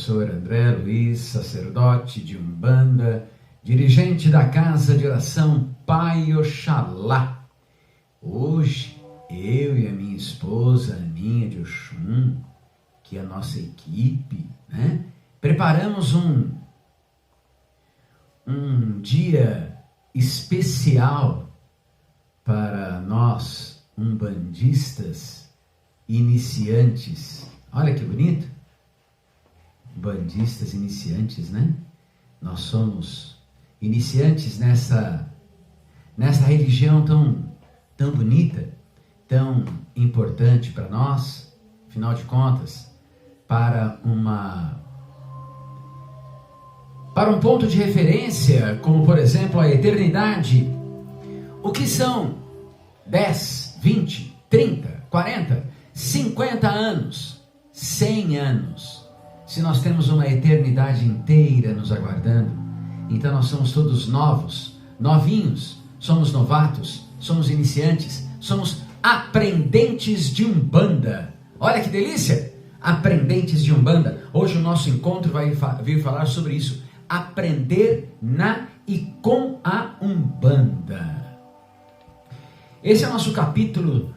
professor André Luiz, sacerdote de Umbanda, dirigente da Casa de Oração Pai Oxalá. Hoje, eu e a minha esposa, Aninha de Oxum, que é a nossa equipe, preparamos um dia especial para nós, umbandistas iniciantes. Olha que bonito! Umbandistas iniciantes, Nós somos iniciantes nessa religião tão bonita, tão importante para nós, afinal de contas, para um ponto de referência, como por exemplo a eternidade. O que são 10, 20, 30, 40, 50 anos, 100 anos? Se nós temos uma eternidade inteira nos aguardando, então nós somos todos novos, novinhos, somos novatos, somos iniciantes, somos aprendentes de Umbanda. Olha que delícia! Aprendentes de Umbanda. Hoje o nosso encontro vai vir falar sobre isso. Aprender na e com a Umbanda. Esse é o nosso capítulo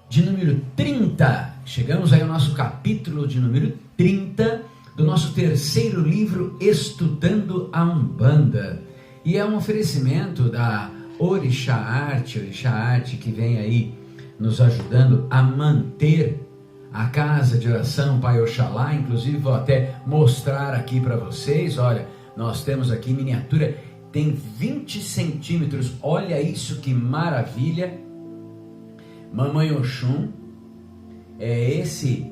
de número 30. Chegamos aí ao nosso capítulo de número 30 do nosso terceiro livro, Estudando a Umbanda. E é um oferecimento da Orixá Arte que vem aí nos ajudando a manter a Casa de Oração Pai Oxalá. Inclusive vou até mostrar aqui para vocês, olha, nós temos aqui miniatura, tem 20 centímetros, olha isso que maravilha. Mamãe Oxum, esse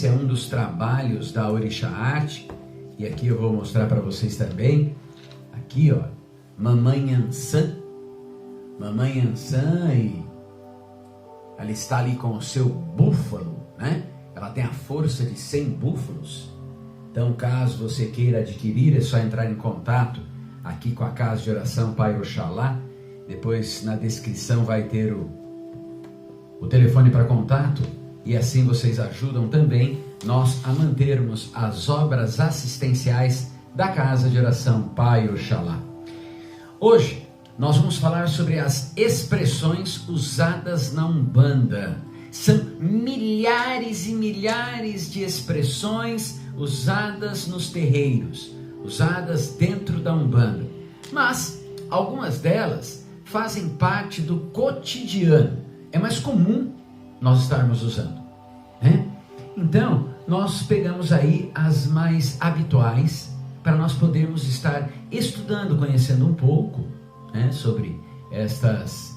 é um dos trabalhos da Orixá Arte, e aqui eu vou mostrar para vocês também, aqui ó, Mamãe Ansã, e ela está ali com o seu búfalo, Ela tem a força de 100 búfalos. Então, caso você queira adquirir, é só entrar em contato aqui com a Casa de Oração Pai Oxalá. Depois, na descrição, vai ter o telefone para contato. E assim vocês ajudam também nós a mantermos as obras assistenciais da Casa de Oração Pai Oxalá. Hoje, nós vamos falar sobre as expressões usadas na Umbanda. São milhares e milhares de expressões usadas nos terreiros, usadas dentro da Umbanda. Mas algumas delas fazem parte do cotidiano. É mais comum nós estarmos usando, Então, nós pegamos aí as mais habituais para nós podermos estar estudando, conhecendo um pouco, sobre estas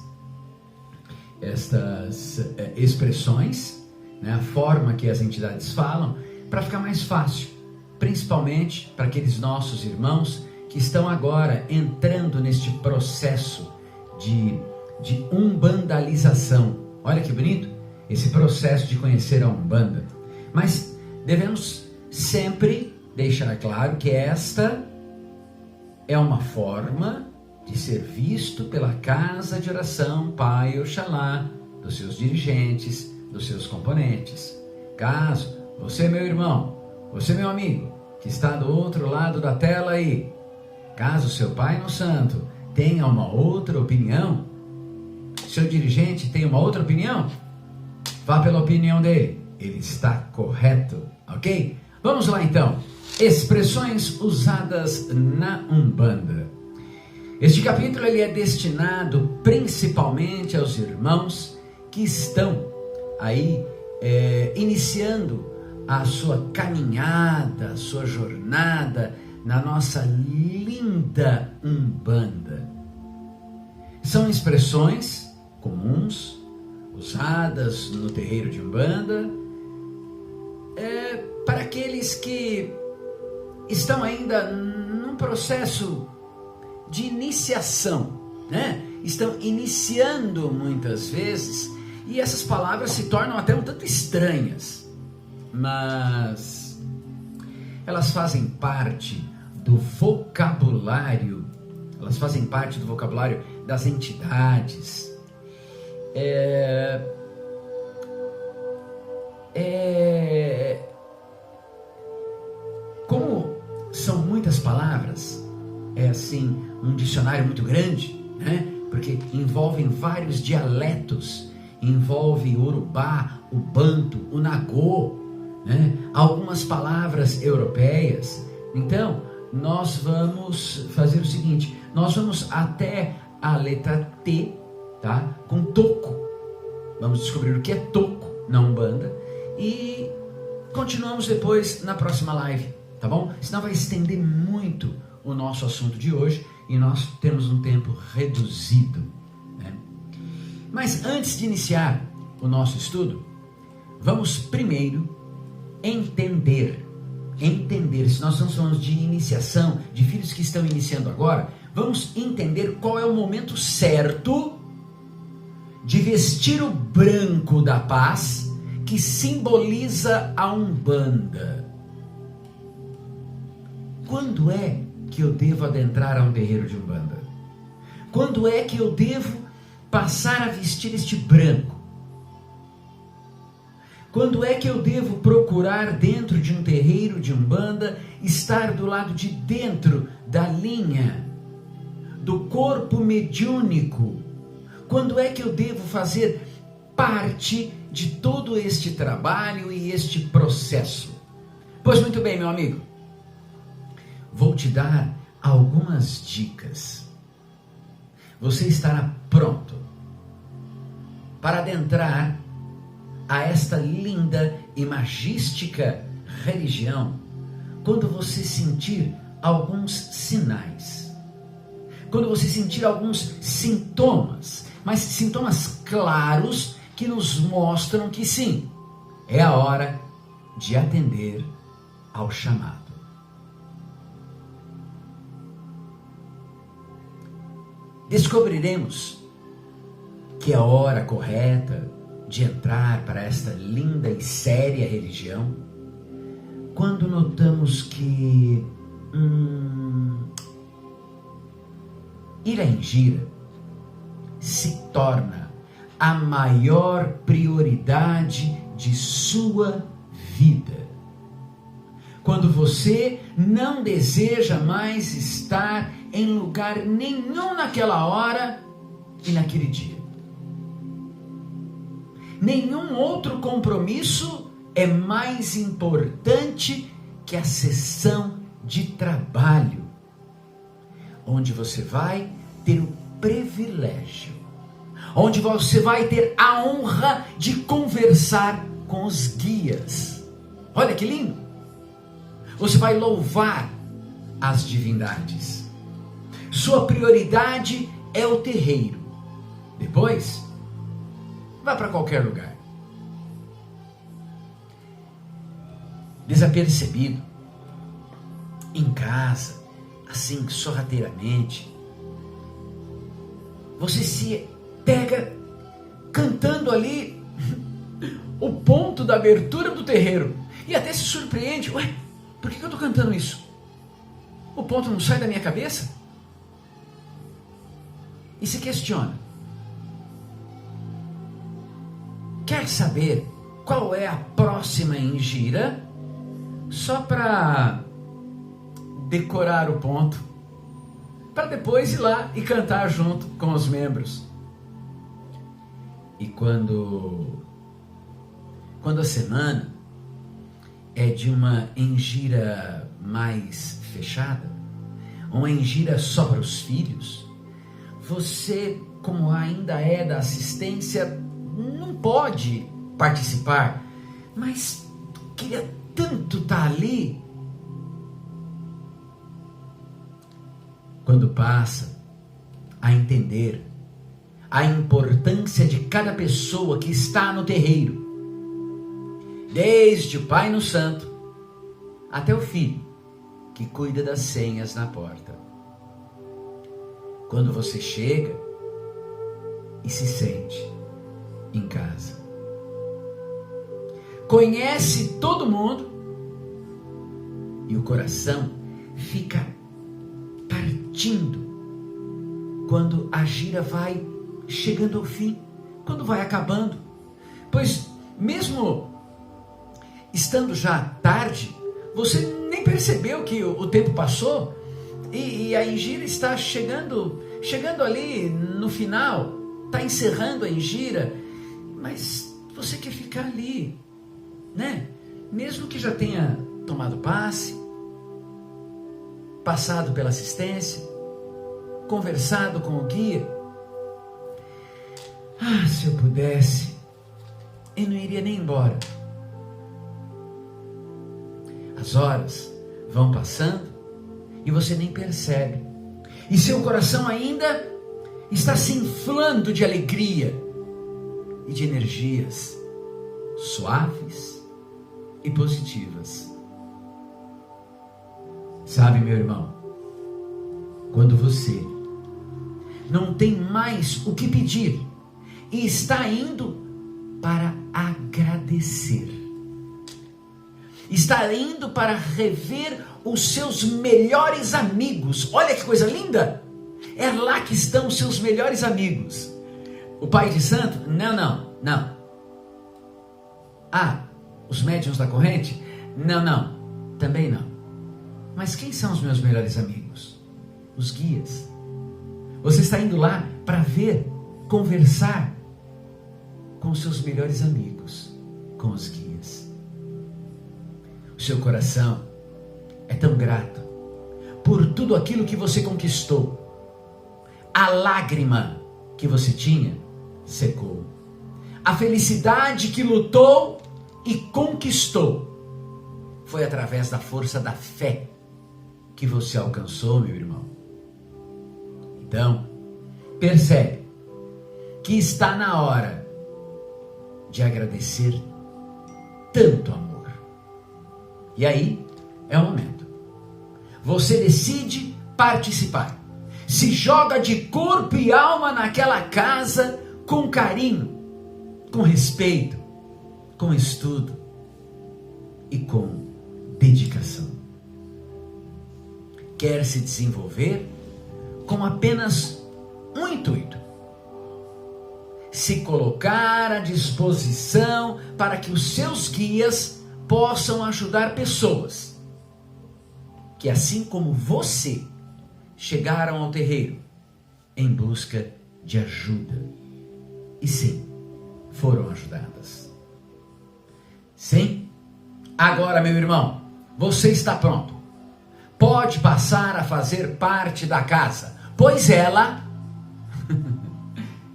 expressões, a forma que as entidades falam, para ficar mais fácil, principalmente para aqueles nossos irmãos que estão agora entrando neste processo de umbandalização. Olha que bonito, esse processo de conhecer a Umbanda. Mas devemos sempre deixar claro que esta é uma forma de ser visto pela Casa de Oração Pai Oxalá, dos seus dirigentes, dos seus componentes. Caso você, meu irmão, você, meu amigo, que está do outro lado da tela aí, caso seu Pai no Santo tenha uma outra opinião, seu dirigente tenha uma outra opinião, vá pela opinião dele, ele está correto, ok? Vamos lá então, expressões usadas na Umbanda. Este capítulo ele é destinado principalmente aos irmãos que estão aí iniciando a sua caminhada, a sua jornada na nossa linda Umbanda. São expressões comuns, usadas no terreiro de Umbanda, para aqueles que estão ainda num processo de iniciação, Estão iniciando muitas vezes, e essas palavras se tornam até um tanto estranhas, mas elas fazem parte do vocabulário, das entidades. Como são muitas palavras, é assim um dicionário muito grande, né? Porque envolvem vários dialetos, envolve o Urubá, o Banto, o Nagô, né? Algumas palavras europeias. Então, nós vamos fazer o seguinte, nós vamos até a letra T, tá? Com toco. Vamos descobrir o que é toco na Umbanda e continuamos depois na próxima live, tá bom? Senão vai estender muito o nosso assunto de hoje e nós temos um tempo reduzido, né? Mas antes de iniciar o nosso estudo, vamos primeiro entender, se nós estamos falando de iniciação, de filhos que estão iniciando agora, vamos entender qual é o momento certo de vestir o branco da paz que simboliza a Umbanda. Quando é que eu devo adentrar a um terreiro de Umbanda? Quando é que eu devo passar a vestir este branco? Quando é que eu devo procurar dentro de um terreiro de Umbanda estar do lado de dentro da linha do corpo mediúnico? Quando é que eu devo fazer parte de todo este trabalho e este processo? Pois muito bem, meu amigo, vou te dar algumas dicas. Você estará pronto para adentrar a esta linda e magística religião quando você sentir alguns sinais, quando você sentir alguns sintomas, mas sintomas claros que nos mostram que sim, é a hora de atender ao chamado. Descobriremos que é a hora correta de entrar para esta linda e séria religião quando notamos que ir à Engira se torna a maior prioridade de sua vida. Quando você não deseja mais estar em lugar nenhum naquela hora e naquele dia. Nenhum outro compromisso é mais importante que a sessão de trabalho, onde você vai ter o privilégio, onde você vai ter a honra de conversar com os guias. Olha que lindo! Você vai louvar as divindades. Sua prioridade é o terreiro. Depois, vá para qualquer lugar. Desapercebido, em casa, assim, sorrateiramente, você se pega cantando ali o ponto da abertura do terreiro e até se surpreende. Ué, por que eu estou cantando isso? O ponto não sai da minha cabeça? E se questiona. Quer saber qual é a próxima Engira? Só para decorar o ponto, para depois ir lá e cantar junto com os membros. E quando a semana é de uma Engira mais fechada, uma Engira só para os filhos, você, como ainda é da assistência, não pode participar, mas queria tanto estar ali. Quando passa a entender a importância de cada pessoa que está no terreiro, desde o pai no santo até o filho que cuida das senhas na porta. Quando você chega e se sente em casa, conhece todo mundo e o coração fica partindo quando a gira vai chegando ao fim, quando vai acabando, pois mesmo estando já tarde, você nem percebeu que o tempo passou e a Engira está chegando ali no final, está encerrando a Engira, mas você quer ficar ali, né? Mesmo que já tenha tomado passe, passado pela assistência, conversado com o guia. Ah, se eu pudesse, eu não iria nem embora. As horas vão passando e você nem percebe. E seu coração ainda está se inflando de alegria e de energias suaves e positivas. Sabe, meu irmão, quando você não tem mais o que pedir e está indo para agradecer, está indo para rever os seus melhores amigos. Olha que coisa linda! É lá que estão os seus melhores amigos. O pai de santo? Não. Ah, os médiuns da corrente? Não, também não. Mas quem são os meus melhores amigos? Os guias. Você está indo lá para ver, conversar com os seus melhores amigos, com os guias. O seu coração é tão grato por tudo aquilo que você conquistou. A lágrima que você tinha secou. A felicidade que lutou e conquistou foi através da força da fé que você alcançou, meu irmão. Então, percebe que está na hora de agradecer tanto amor. E aí é o momento. Você decide participar. Se joga de corpo e alma naquela casa com carinho, com respeito, com estudo e com dedicação. Quer se desenvolver com apenas um intuito: se colocar à disposição para que os seus guias possam ajudar pessoas que, assim como você, chegaram ao terreiro em busca de ajuda. E sim, foram ajudadas. Sim? Agora, meu irmão, você está pronto. Pode passar a fazer parte da casa, pois ela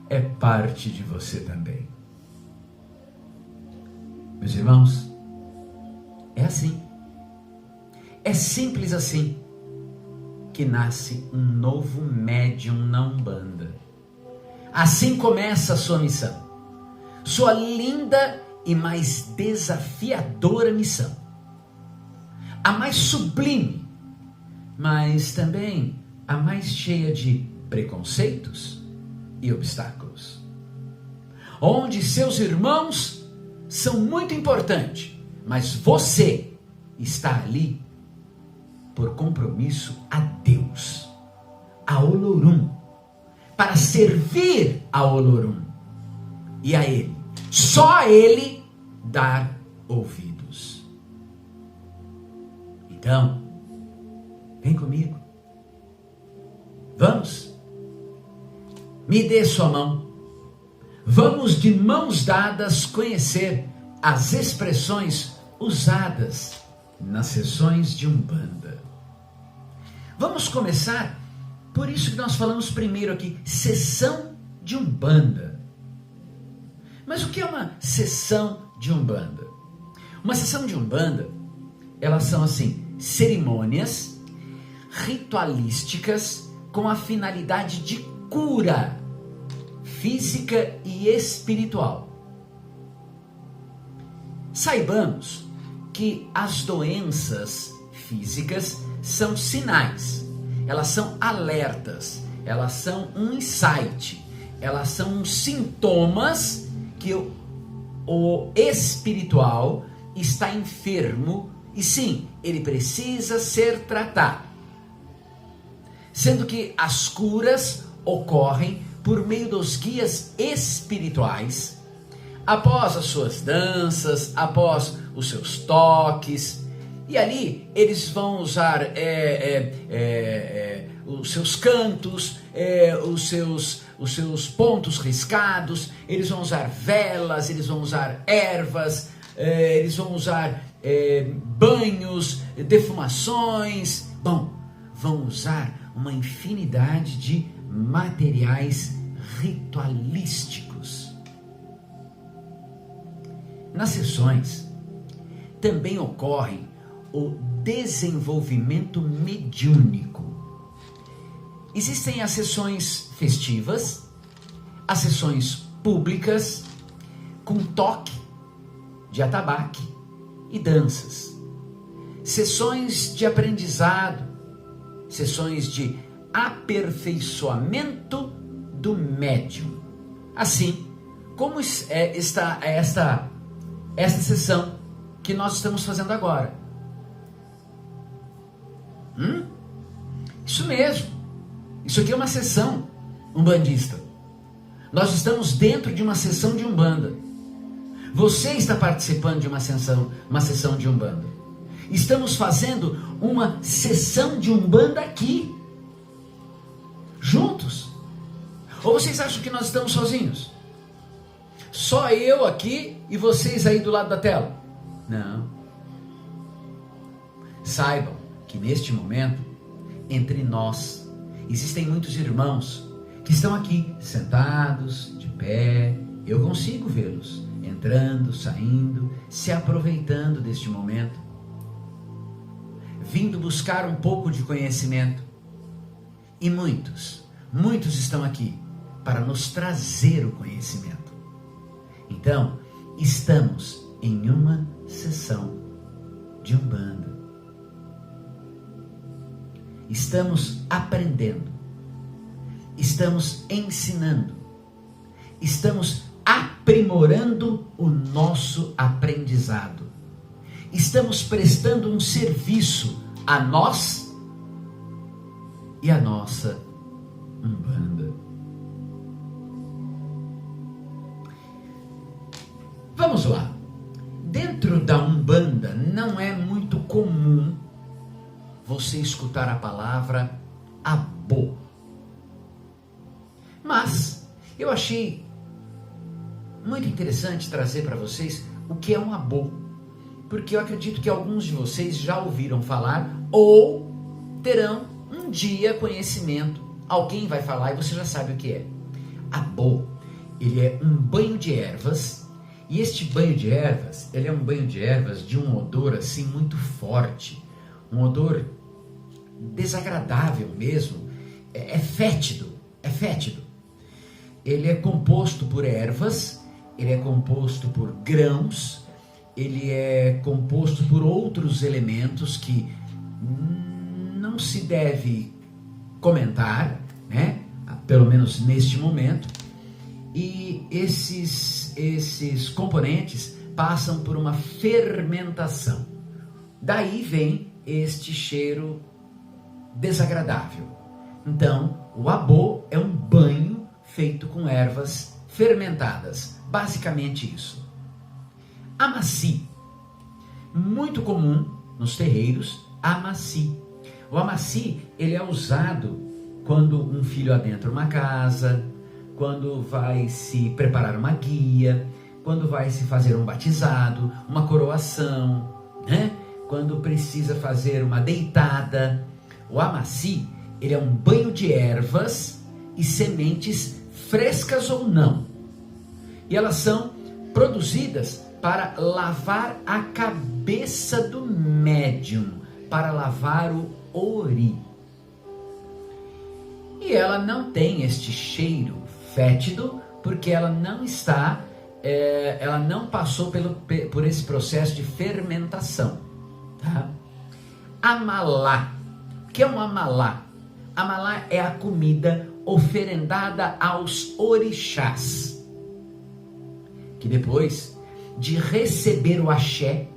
é parte de você também. Meus irmãos, é assim. É simples assim que nasce um novo médium na Umbanda. Assim começa a sua missão. Sua linda e mais desafiadora missão. A mais sublime, mas também a mais cheia de preconceitos e obstáculos. Onde seus irmãos são muito importantes, mas você está ali por compromisso a Deus, a Olorum, para servir a Olorum e a Ele, só a Ele dar ouvidos. Então, vem comigo, vamos, me dê sua mão, vamos de mãos dadas conhecer as expressões usadas nas sessões de Umbanda. Vamos começar por isso que nós falamos primeiro aqui, sessão de Umbanda. Mas o que é uma sessão de Umbanda? Uma sessão de Umbanda, elas são assim, cerimônias ritualísticas com a finalidade de cura física e espiritual. Saibamos que as doenças físicas são sinais, elas são alertas, elas são um insight, elas são sintomas que o espiritual está enfermo e sim, ele precisa ser tratado. Sendo que as curas ocorrem por meio dos guias espirituais, após as suas danças, após os seus toques, E ali eles vão usar os seus cantos, os seus pontos riscados, eles vão usar velas, eles vão usar ervas, eles vão usar banhos, defumações. Bom, vão usar uma infinidade de materiais ritualísticos. Nas sessões também ocorre o desenvolvimento mediúnico. Existem as sessões festivas, as sessões públicas, com toque de atabaque e danças, sessões de aprendizado, sessões de aperfeiçoamento do médium, assim como está esta sessão que nós estamos fazendo agora. Isso mesmo, isso aqui é uma sessão umbandista. Nós estamos dentro de uma sessão de Umbanda. Você está participando de uma sessão de Umbanda. Estamos fazendo uma sessão de Umbanda aqui, juntos. Ou vocês acham que nós estamos sozinhos? Só eu aqui e vocês aí do lado da tela? Não. Saibam que neste momento, entre nós, existem muitos irmãos que estão aqui, sentados, de pé. Eu consigo vê-los, entrando, saindo, se aproveitando deste momento, vindo buscar um pouco de conhecimento. E muitos estão aqui para nos trazer o conhecimento. Então, estamos em uma sessão de Umbanda. Estamos aprendendo, estamos ensinando, estamos aprimorando o nosso aprendizado. Estamos prestando um serviço a nós e a nossa Umbanda. Vamos lá. Dentro da Umbanda não é muito comum você escutar a palavra abô. Mas eu achei muito interessante trazer para vocês o que é um abô, porque eu acredito que alguns de vocês já ouviram falar ou terão um dia conhecimento. Alguém vai falar e você já sabe o que é. Abô, ele é um banho de ervas, e este banho de ervas, ele é um banho de ervas de um odor assim muito forte, um odor desagradável mesmo, é fétido. Ele é composto por ervas, ele é composto por grãos, ele é composto por outros elementos que não se deve comentar, né? Pelo menos neste momento. E esses componentes passam por uma fermentação. Daí vem este cheiro desagradável. Então, o abô é um banho feito com ervas fermentadas. Basicamente isso. Amaci. Muito comum nos terreiros, amaci. O amaci, ele é usado quando um filho adentra uma casa, quando vai se preparar uma guia, quando vai se fazer um batizado, uma coroação, né? Quando precisa fazer uma deitada. O amaci, ele é um banho de ervas e sementes frescas ou não. E elas são produzidas para lavar a cabeça do médium, para lavar o ori. E ela não tem este cheiro fétido, porque ela não está, ela não passou por esse processo de fermentação. Tá? Amalá. O que é um amalá? Amalá é a comida oferendada aos orixás, que depois de receber o axé,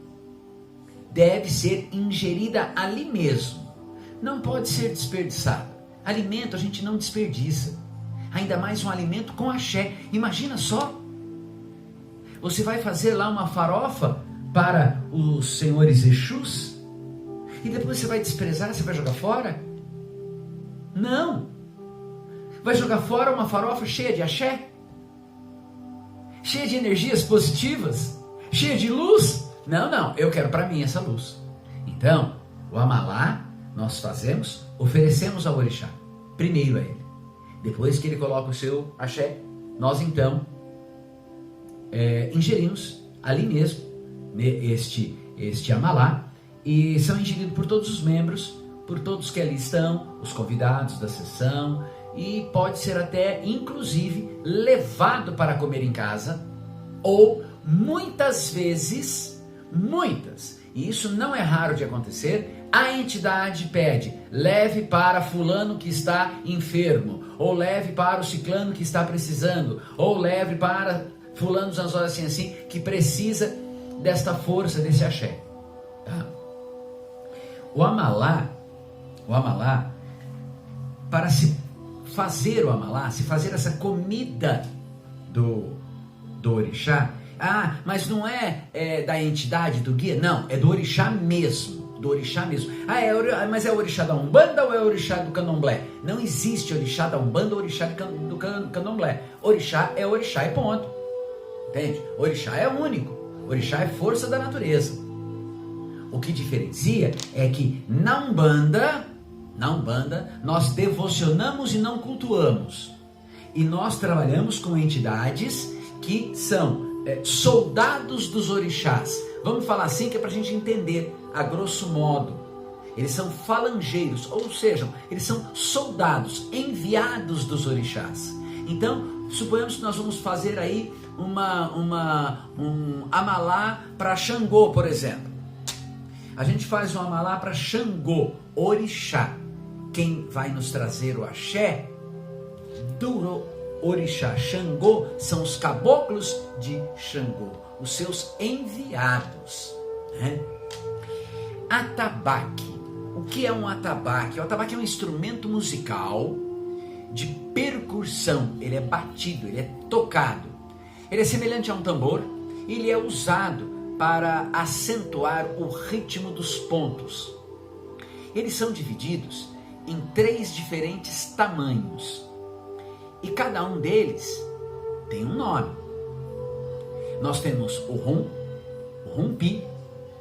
deve ser ingerida ali mesmo. Não pode ser desperdiçada. Alimento a gente não desperdiça. Ainda mais um alimento com axé. Imagina só. Você vai fazer lá uma farofa para os senhores Exus, e depois você vai desprezar, você vai jogar fora? Não. Vai jogar fora uma farofa cheia de axé? Cheia de energias positivas? Cheia de luz? Não, eu quero para mim essa luz. Então, o amalá nós fazemos, oferecemos ao orixá, primeiro a ele. Depois que ele coloca o seu axé, nós então ingerimos ali mesmo este amalá, e são ingeridos por todos os membros, por todos que ali estão, os convidados da sessão, e pode ser até inclusive levado para comer em casa, ou muitas vezes, e isso não é raro de acontecer, a entidade pede, leve para fulano que está enfermo, ou leve para o ciclano que está precisando, ou leve para fulano assim, que precisa desta força, desse axé. Tá? O amalá, para se fazer o amalá, se fazer essa comida do orixá, mas não é da entidade, do guia, não, é do orixá mesmo. Mas é o orixá da Umbanda ou é o orixá do Candomblé? Não existe orixá da Umbanda ou orixá do Candomblé. Orixá é orixá e ponto. Entende? Orixá é único. Orixá é força da natureza. O que diferencia é que na Umbanda nós devocionamos e não cultuamos. E nós trabalhamos com entidades que são soldados dos orixás. Vamos falar assim que é para a gente entender a grosso modo. Eles são falangeiros, ou seja, eles são soldados enviados dos orixás. Então, suponhamos que nós vamos fazer aí um amalá para Xangô, por exemplo. A gente faz um amalá para Xangô, orixá. Quem vai nos trazer o axé do orixá Xangô são os caboclos de Xangô, os seus enviados, né? Atabaque. O que é um atabaque? O atabaque é um instrumento musical de percussão. Ele é batido, ele é tocado. Ele é semelhante a um tambor. Ele é usado para acentuar o ritmo dos pontos. Eles são divididos em 3 diferentes tamanhos. E cada um deles tem um nome. Nós temos o rum, o rumpi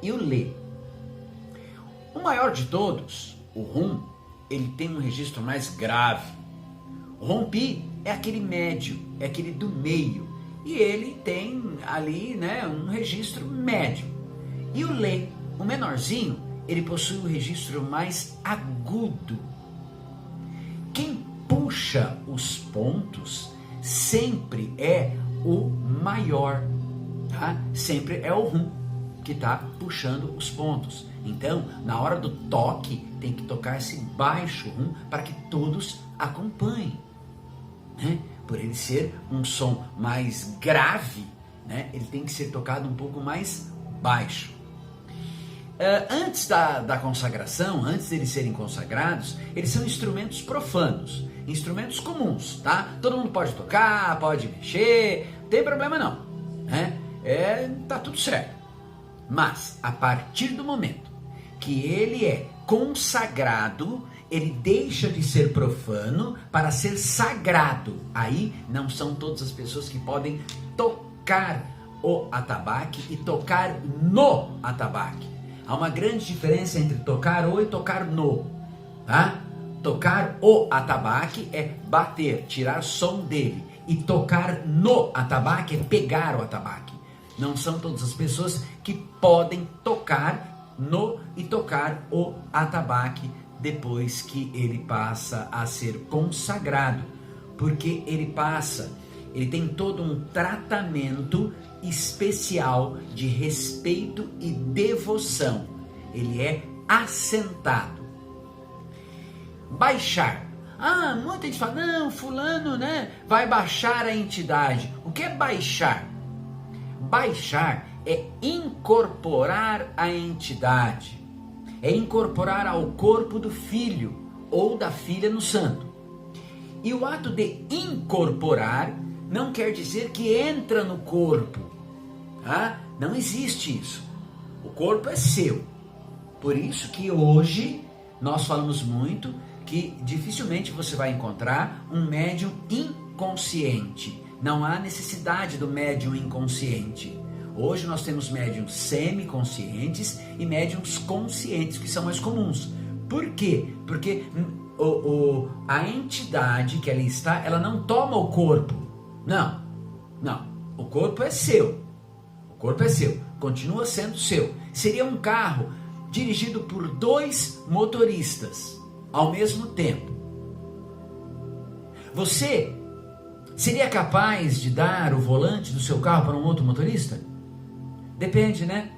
e o lê. O maior de todos, o rum, ele tem um registro mais grave. O rumpi é aquele médio, é aquele do meio. E ele tem ali, né, um registro médio. E o lê, o menorzinho, ele possui um registro mais agudo. Quem puxa os pontos sempre é o maior, tá? Sempre é o rum que está puxando os pontos. Então, na hora do toque, tem que tocar esse baixo rum para que todos acompanhem, né? Por ele ser um som mais grave, né? Ele tem que ser tocado um pouco mais baixo. Antes da consagração, antes de eles serem consagrados, eles são instrumentos profanos, instrumentos comuns, tá? Todo mundo pode tocar, pode mexer, não tem problema não, né? Tá tudo certo. Mas, a partir do momento que ele é consagrado, ele deixa de ser profano para ser sagrado. Aí não são todas as pessoas que podem tocar o atabaque e tocar no atabaque. Há uma grande diferença entre tocar o e tocar no, tá? Tocar o atabaque é bater, tirar som dele. E tocar no atabaque é pegar o atabaque. Não são todas as pessoas que podem tocar no e tocar o atabaque depois que ele passa a ser consagrado. Porque ele tem todo um tratamento especial de respeito e devoção. Ele é assentado. Baixar. Muita gente fala, não, fulano, né, vai baixar a entidade. O que é baixar? Baixar é incorporar a entidade. É incorporar ao corpo do filho ou da filha no santo. E o ato de incorporar não quer dizer que entra no corpo. Tá? Não existe isso. O corpo é seu. Por isso que hoje nós falamos muito que dificilmente você vai encontrar um médium inconsciente. Não há necessidade do médium inconsciente. Hoje nós temos médiums semiconscientes e médiums conscientes, que são mais comuns. Por quê? Porque a entidade que ali está, ela não toma o corpo. Não. O corpo é seu. O corpo é seu. Continua sendo seu. Seria um carro dirigido por 2 motoristas ao mesmo tempo. Você seria capaz de dar o volante do seu carro para um outro motorista? Depende, né?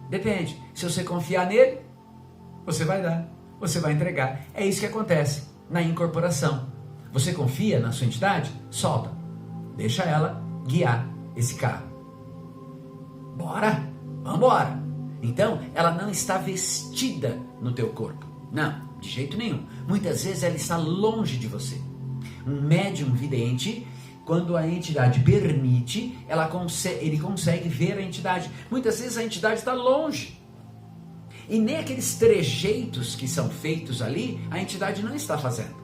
Depende. Se você confiar nele, você vai dar, você vai entregar. É isso que acontece na incorporação. Você confia na sua entidade? Solta. Deixa ela guiar esse carro. Bora? Vambora. Então, ela não está vestida no teu corpo. Não, de jeito nenhum. Muitas vezes ela está longe de você. Um médium vidente, quando a entidade permite, ele consegue ver a entidade. Muitas vezes a entidade está longe. E nem aqueles trejeitos que são feitos ali, a entidade não está fazendo.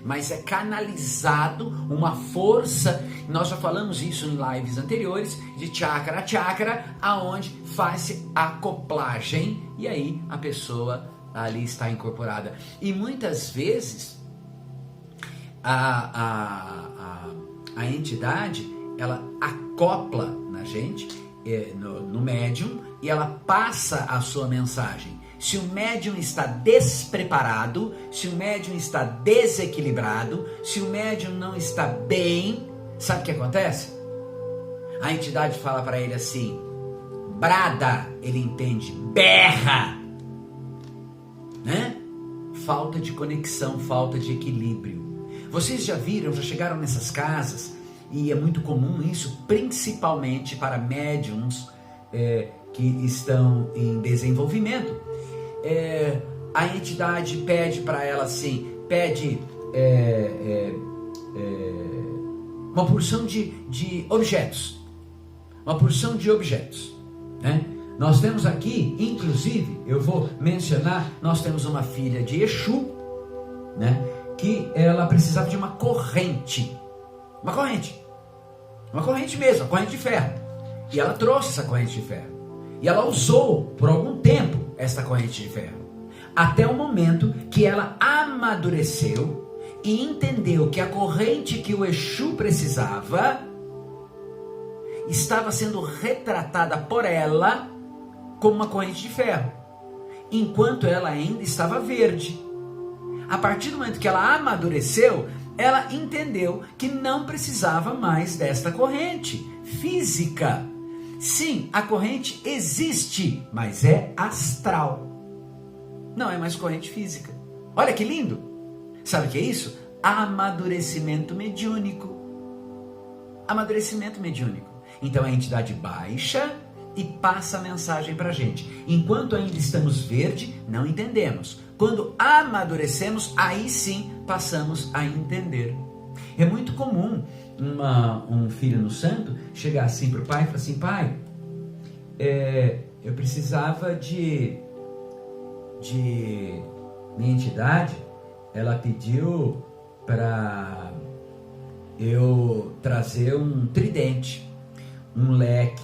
Mas é canalizado uma força, nós já falamos isso em lives anteriores, de chakra a chakra, aonde faz-se acoplagem, e aí a pessoa ali está incorporada. E muitas vezes a entidade, ela acopla na gente, no médium, e ela passa a sua mensagem. Se o médium está despreparado, se o médium está desequilibrado, se o médium não está bem, sabe o que acontece? A entidade fala para ele assim, brada, ele entende, berra, né? Falta de conexão, falta de equilíbrio. Vocês já viram, já chegaram nessas casas, e é muito comum isso, principalmente para médiums que estão em desenvolvimento. A entidade pede para ela assim, pede uma porção de objetos, né? Nós temos aqui, inclusive, eu vou mencionar, nós temos uma filha de Exu, né? Que ela precisava de uma corrente mesmo, uma corrente de ferro, e ela trouxe essa corrente de ferro, e ela usou por algum tempo esta corrente de ferro, até o momento que ela amadureceu e entendeu que a corrente que o Exu precisava estava sendo retratada por ela como uma corrente de ferro, enquanto ela ainda estava verde. A partir do momento que ela amadureceu, ela entendeu que não precisava mais desta corrente física. Sim, a corrente existe, mas é astral. Não é mais corrente física. Olha que lindo! Sabe o que é isso? Amadurecimento mediúnico. Amadurecimento mediúnico. Então a entidade baixa e passa a mensagem para a gente. Enquanto ainda estamos verde, não entendemos. Quando amadurecemos, aí sim passamos a entender. É muito comum um filho no santo chegar assim para o pai e falar assim, pai, eu precisava de minha entidade, ela pediu para eu trazer um tridente, um leque,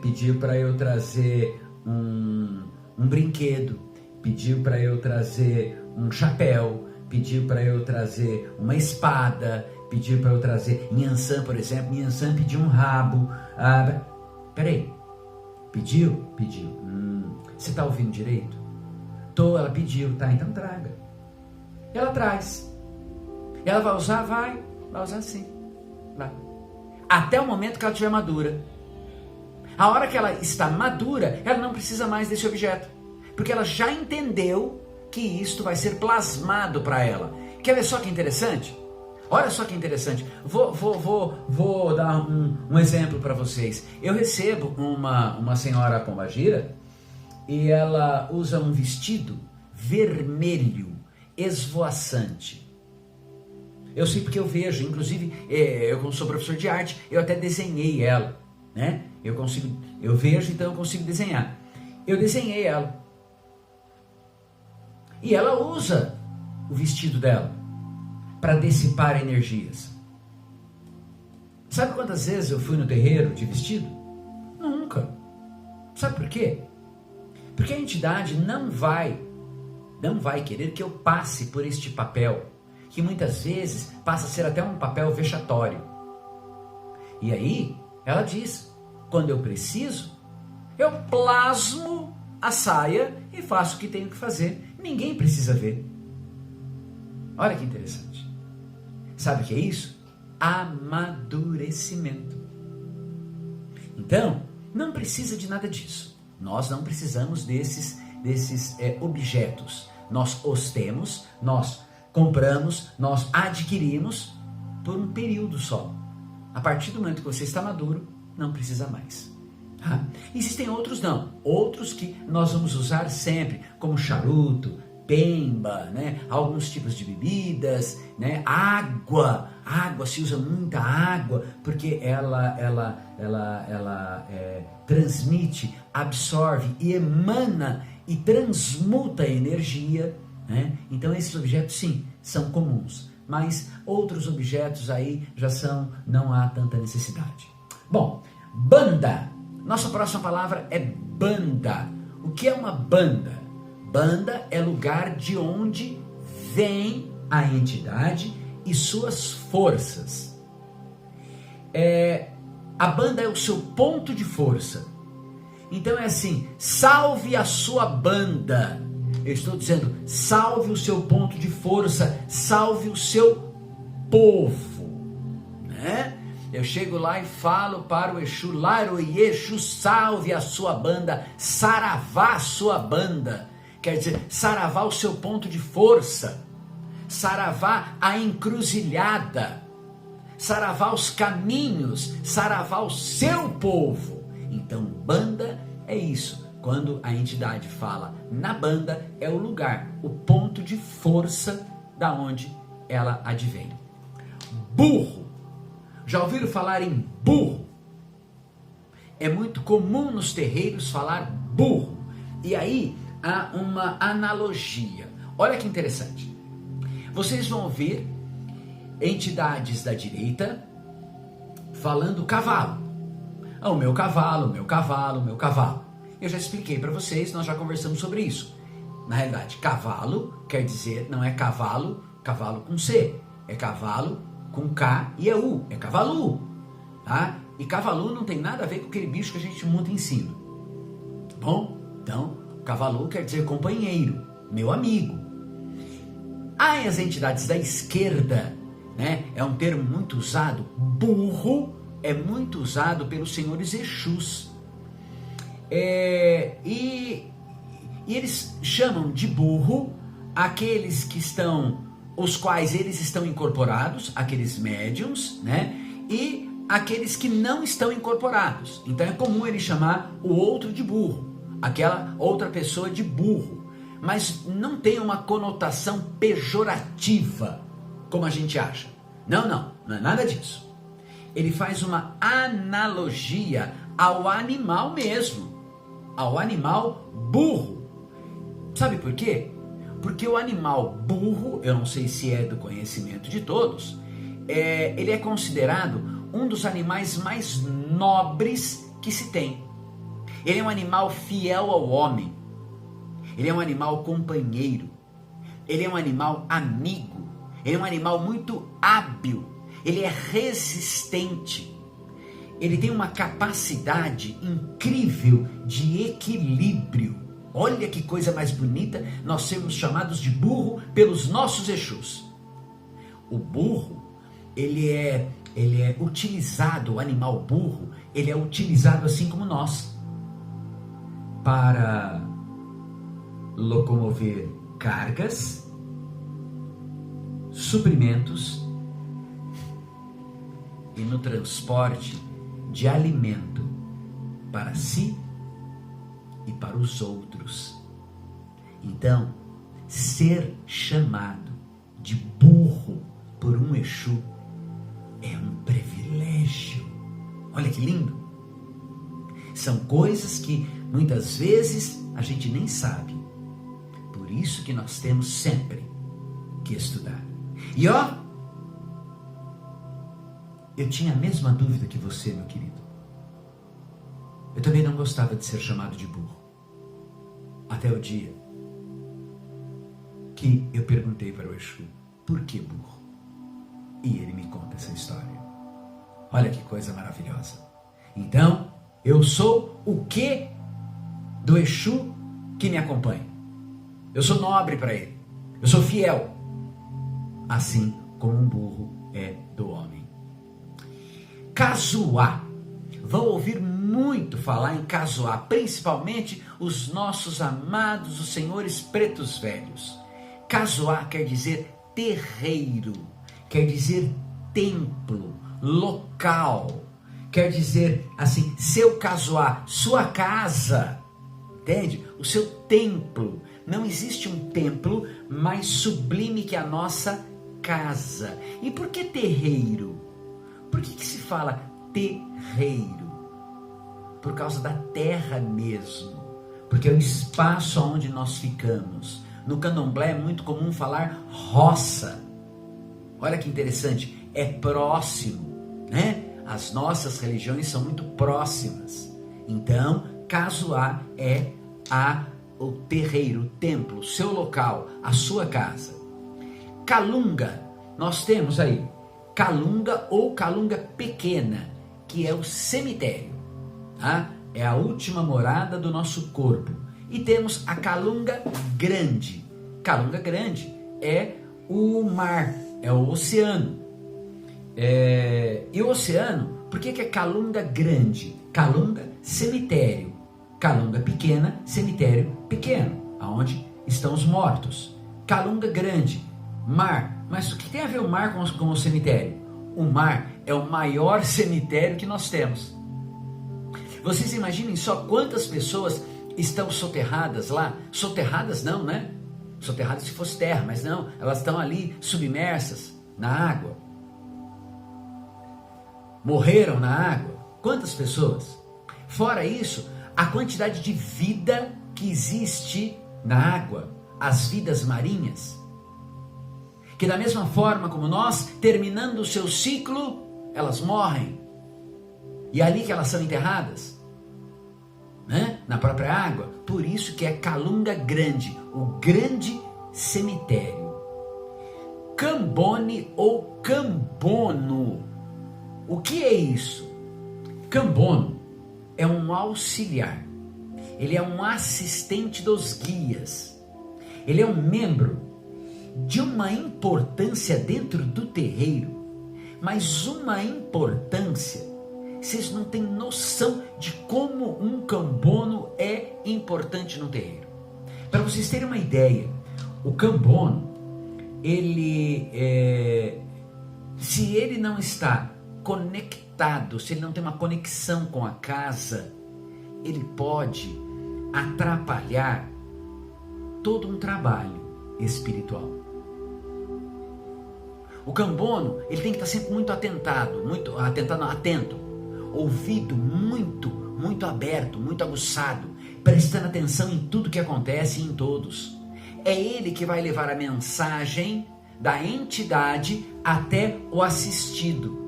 pediu para eu trazer um brinquedo, pediu para eu trazer um chapéu, pediu para eu trazer uma espada, pediu para eu trazer Nhansan, por exemplo. Nhansan pediu um rabo. Peraí, pediu? Você está ouvindo direito? Ela pediu, tá, então traga. Ela traz. Ela vai usar? Vai usar sim, vai. Até o momento que ela estiver madura. A hora que ela está madura, ela não precisa mais desse objeto, porque ela já entendeu que isto vai ser plasmado para ela. Quer ver só que interessante? Olha só que interessante. Vou dar um exemplo para vocês. Eu recebo uma senhora pombagira e ela usa um vestido vermelho, esvoaçante. Eu sei porque eu vejo, inclusive, eu como sou professor de arte, eu até desenhei ela, né? Eu vejo, então eu consigo desenhar. Eu desenhei ela. E ela usa o vestido dela para dissipar energias. Sabe quantas vezes eu fui no terreiro de vestido? Nunca. Sabe por quê? Porque a entidade não vai querer que eu passe por este papel, que muitas vezes passa a ser até um papel vexatório. E aí, ela diz, quando eu preciso, eu plasmo a saia e faço o que tenho que fazer. Ninguém precisa ver. Olha que interessante. Sabe o que é isso? Amadurecimento. Então, não precisa de nada disso. Nós não precisamos desses objetos. Nós os temos, nós compramos, nós adquirimos por um período só. A partir do momento que você está maduro, não precisa mais. Existem outros não, outros que nós vamos usar sempre, como charuto, pemba, né? Alguns tipos de bebidas, né? Água, se usa muita água, porque ela transmite, absorve e emana e transmuta a energia, né? Então esses objetos sim, são comuns, mas outros objetos aí não há tanta necessidade. Bom, banda. Nossa próxima palavra é banda. O que é uma banda? Banda é lugar de onde vem a entidade e suas forças. A banda é o seu ponto de força. Então é assim, salve a sua banda. Eu estou dizendo, salve o seu ponto de força, salve o seu povo, né? Eu chego lá e falo para o Exu, Laroie, Exu, salve a sua banda, saravá a sua banda. Quer dizer, saravá o seu ponto de força, saravá a encruzilhada, saravá os caminhos, saravá o seu povo. Então, banda é isso. Quando a entidade fala na banda, é o lugar, o ponto de força da onde ela advém. Burro. Já ouviram falar em burro? É muito comum nos terreiros falar burro. E aí há uma analogia. Olha que interessante. Vocês vão ouvir entidades da direita falando cavalo. O meu cavalo, meu cavalo, meu cavalo. Eu já expliquei para vocês, nós já conversamos sobre isso. Na realidade, cavalo quer dizer, não é cavalo com C. É cavalo com K e é U, é cavalu, tá? E cavalu não tem nada a ver com aquele bicho que a gente monta em cima. Bom, então, cavalu quer dizer companheiro, meu amigo. As entidades da esquerda, né? É um termo muito usado, burro é muito usado pelos senhores Exus. E eles chamam de burro aqueles que estão, os quais eles estão incorporados, aqueles médiums, né? E aqueles que não estão incorporados. Então é comum ele chamar o outro de burro, aquela outra pessoa de burro, mas não tem uma conotação pejorativa, como a gente acha. Não é nada disso. Ele faz uma analogia ao animal mesmo, ao animal burro. Sabe por quê? Porque o animal burro, eu não sei se é do conhecimento de todos, ele é considerado um dos animais mais nobres que se tem. Ele é um animal fiel ao homem, ele é um animal companheiro, ele é um animal amigo, ele é um animal muito hábil, ele é resistente, ele tem uma capacidade incrível de equilíbrio. Olha que coisa mais bonita, nós sermos chamados de burro pelos nossos Exus. O burro, ele é utilizado, o animal burro, ele é utilizado assim como nós, para locomover cargas, suprimentos e no transporte de alimento para si e para os outros. Então, ser chamado de burro por um Exu é um privilégio. Olha que lindo. São coisas que muitas vezes a gente nem sabe. Por isso que nós temos sempre que estudar. E ó, eu tinha a mesma dúvida que você, meu querido. Eu também não gostava de ser chamado de burro. Até o dia que eu perguntei para o Exu, por que burro? E ele me conta essa história. Olha que coisa maravilhosa. Então, eu sou o que do Exu que me acompanha. Eu sou nobre para ele. Eu sou fiel. Assim como um burro é do homem. Casuá. Vão ouvir muito falar em casuá, principalmente os nossos amados, os senhores pretos velhos. Casuá quer dizer terreiro, quer dizer templo, local, quer dizer assim, seu casuá, sua casa, entende? O seu templo. Não existe um templo mais sublime que a nossa casa. E por que terreiro? Por que se fala terreiro? Por causa da terra mesmo, porque é o espaço onde nós ficamos. No candomblé é muito comum falar roça. Olha que interessante, é próximo, né? As nossas religiões são muito próximas. Então, casuá é o terreiro, o templo, o seu local, a sua casa. Calunga, nós temos aí calunga ou calunga pequena, que é o cemitério, tá? É a última morada do nosso corpo. E temos a calunga grande. Calunga grande é o mar, é o oceano. E o oceano, por que é calunga grande? Calunga, cemitério. Calunga pequena, cemitério pequeno, aonde estão os mortos. Calunga grande, mar. Mas o que tem a ver o mar com o cemitério? O mar é o maior cemitério que nós temos. Vocês imaginem só quantas pessoas estão soterradas lá. Soterradas não, né? Soterradas se fosse terra, mas não. Elas estão ali submersas na água. Morreram na água. Quantas pessoas? Fora isso, a quantidade de vida que existe na água. As vidas marinhas. Que da mesma forma como nós, terminando o seu ciclo, elas morrem. E é ali que elas são enterradas, né? Na própria água. Por isso que é calunga grande, o grande cemitério. Cambone ou cambono. O que é isso? Cambono é um auxiliar. Ele é um assistente dos guias. Ele é um membro de uma importância dentro do terreiro, mas uma importância, vocês não têm noção de como um cambono é importante no terreiro. Para vocês terem uma ideia, o cambono, se ele não está conectado, se ele não tem uma conexão com a casa, ele pode atrapalhar todo um trabalho espiritual. O cambono, ele tem que estar sempre muito atento, ouvido muito aberto, muito aguçado, prestando atenção em tudo que acontece e em todos. É ele que vai levar a mensagem da entidade até o assistido.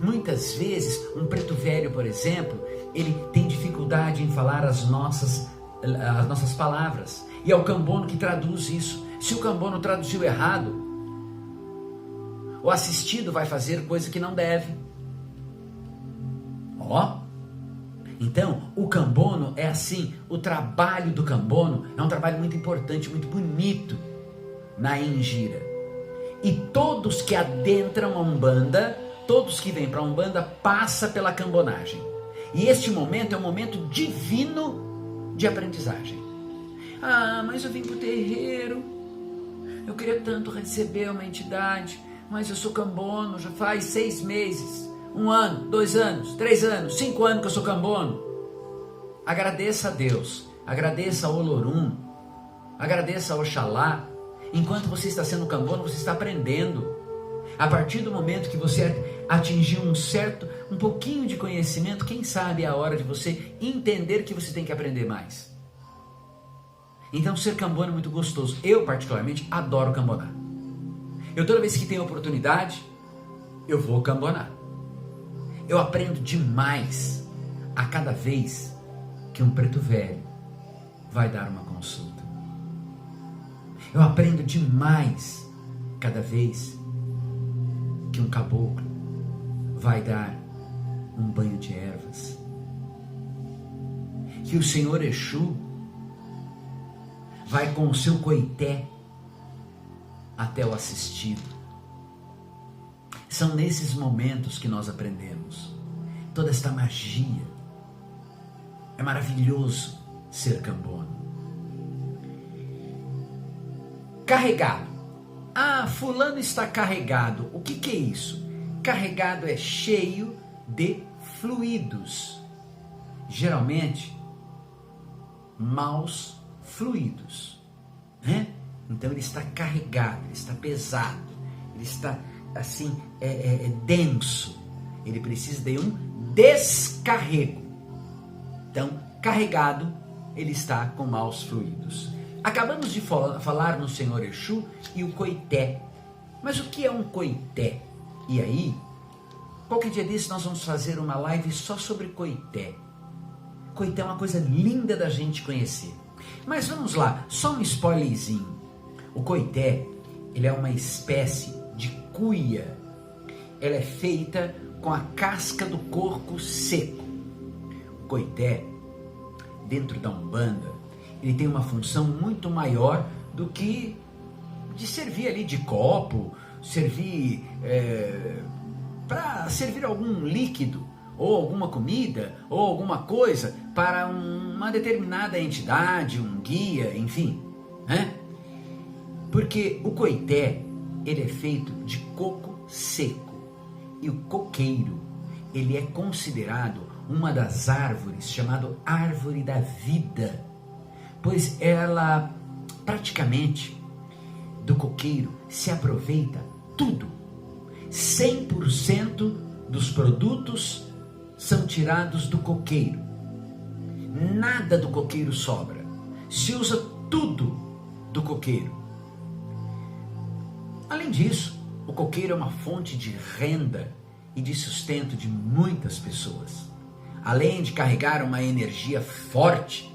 Muitas vezes, um preto velho, por exemplo, ele tem dificuldade em falar as nossas palavras. E é o cambono que traduz isso. Se o cambono traduziu errado, o assistido vai fazer coisa que não deve. Então, o cambono é assim, o trabalho do cambono é um trabalho muito importante, muito bonito na Injira. E todos que adentram a Umbanda, todos que vêm para a Umbanda, passa pela cambonagem. E este momento é um momento divino de aprendizagem. Mas eu vim para o terreiro, eu queria tanto receber uma entidade, mas eu sou cambono, já faz 6 meses, 1 ano, 2 anos, 3 anos, 5 anos que eu sou cambono. Agradeça a Deus, agradeça a Olorum, agradeça a Oxalá. Enquanto você está sendo cambono, você está aprendendo. A partir do momento que você atingir um pouquinho de conhecimento, quem sabe é a hora de você entender que você tem que aprender mais. Então ser cambono é muito gostoso. Eu particularmente adoro cambonar. Eu toda vez que tenho oportunidade, eu vou cambonar. Eu aprendo demais a cada vez que um preto velho vai dar uma consulta. Eu aprendo demais cada vez que um caboclo vai dar um banho de ervas. Que o Senhor Exu vai com o seu coité até o assistido. São nesses momentos que nós aprendemos toda esta magia. É maravilhoso ser cambono. Carregado. Ah, fulano está carregado. O que é isso? Carregado é cheio de fluidos. Geralmente, maus fluidos, né? Então ele está carregado, ele está pesado, ele está assim, denso. Ele precisa de um descarrego. Então, carregado, ele está com maus fluidos. Acabamos de falar no Senhor Exu e o coité. Mas o que é um coité? E aí, qualquer dia desse nós vamos fazer uma live só sobre coité. Coité é uma coisa linda da gente conhecer. Mas vamos lá, só um spoilerzinho. O coité, ele é uma espécie de cuia. Ela é feita com a casca do coco seco. O coité, dentro da Umbanda, ele tem uma função muito maior do que de servir ali de copo, servir para servir algum líquido, ou alguma comida, ou alguma coisa para uma determinada entidade, um guia, enfim, né? Porque o coité, ele é feito de coco seco, e o coqueiro, ele é considerado uma das árvores, chamado árvore da vida, pois ela praticamente, do coqueiro, se aproveita tudo, 100% dos produtos são tirados do coqueiro, nada do coqueiro sobra, se usa tudo do coqueiro. Além disso, o coqueiro é uma fonte de renda e de sustento de muitas pessoas. Além de carregar uma energia forte,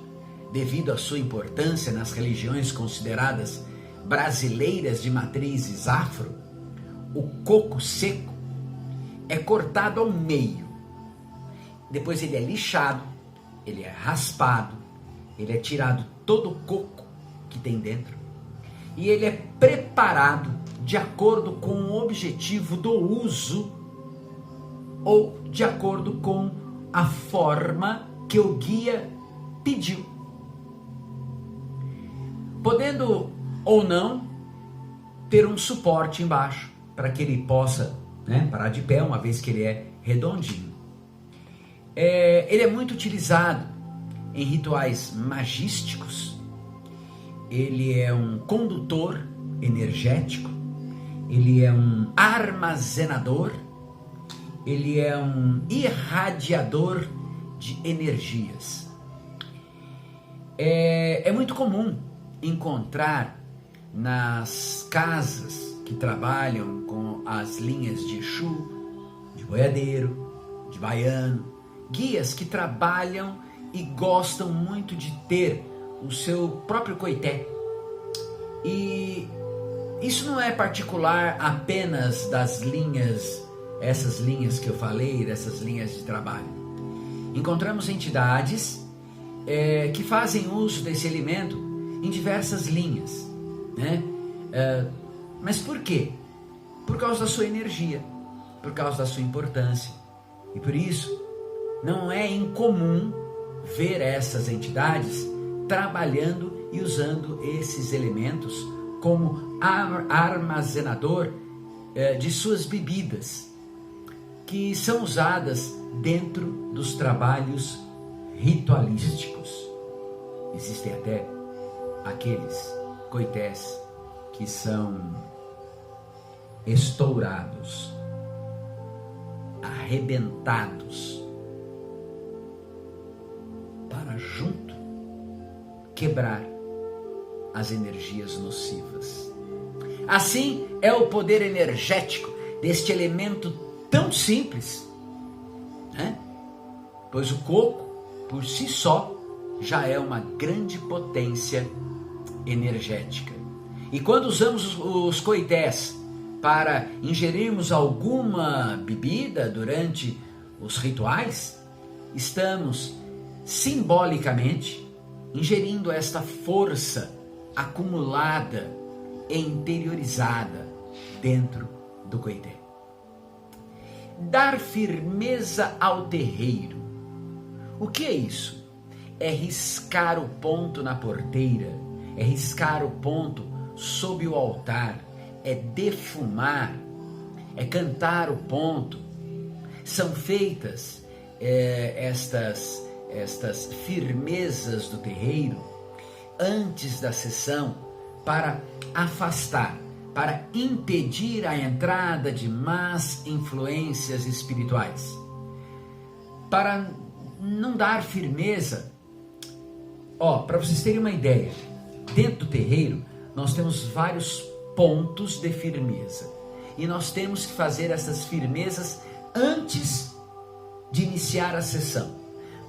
devido à sua importância nas religiões consideradas brasileiras de matrizes afro, o coco seco é cortado ao meio. Depois ele é lixado, ele é raspado, ele é tirado todo o coco que tem dentro e ele é preparado de acordo com o objetivo do uso ou de acordo com a forma que o guia pediu. Podendo ou não ter um suporte embaixo para que ele possa, né, parar de pé, uma vez que ele é redondinho. Ele é muito utilizado em rituais magísticos. Ele é um condutor energético. Ele é um armazenador. Ele é um irradiador de energias. É muito comum encontrar nas casas que trabalham com as linhas de Exu, de boiadeiro, de baiano, guias que trabalham e gostam muito de ter o seu próprio coité. E isso não é particular apenas das linhas, essas linhas que eu falei, dessas linhas de trabalho. Encontramos entidades que fazem uso desse elemento em diversas linhas, né? Mas por quê? Por causa da sua energia, por causa da sua importância. E por isso, não é incomum ver essas entidades trabalhando e usando esses elementos como armazenador de suas bebidas, que são usadas dentro dos trabalhos ritualísticos. Existem até aqueles coités que são estourados, arrebentados, para junto quebrar as energias nocivas. Assim é o poder energético deste elemento tão simples, né? Pois o coco, por si só, já é uma grande potência energética. E quando usamos os coités para ingerirmos alguma bebida durante os rituais, estamos simbolicamente ingerindo esta força acumulada e interiorizada dentro do coité. Dar firmeza ao terreiro. O que é isso? É riscar o ponto na porteira, é riscar o ponto sob o altar, é defumar, é cantar o ponto. São feitas estas firmezas do terreiro antes da sessão para afastar, para impedir a entrada de más influências espirituais. Para não dar firmeza, para vocês terem uma ideia, dentro do terreiro nós temos vários pontos de firmeza e nós temos que fazer essas firmezas antes de iniciar a sessão,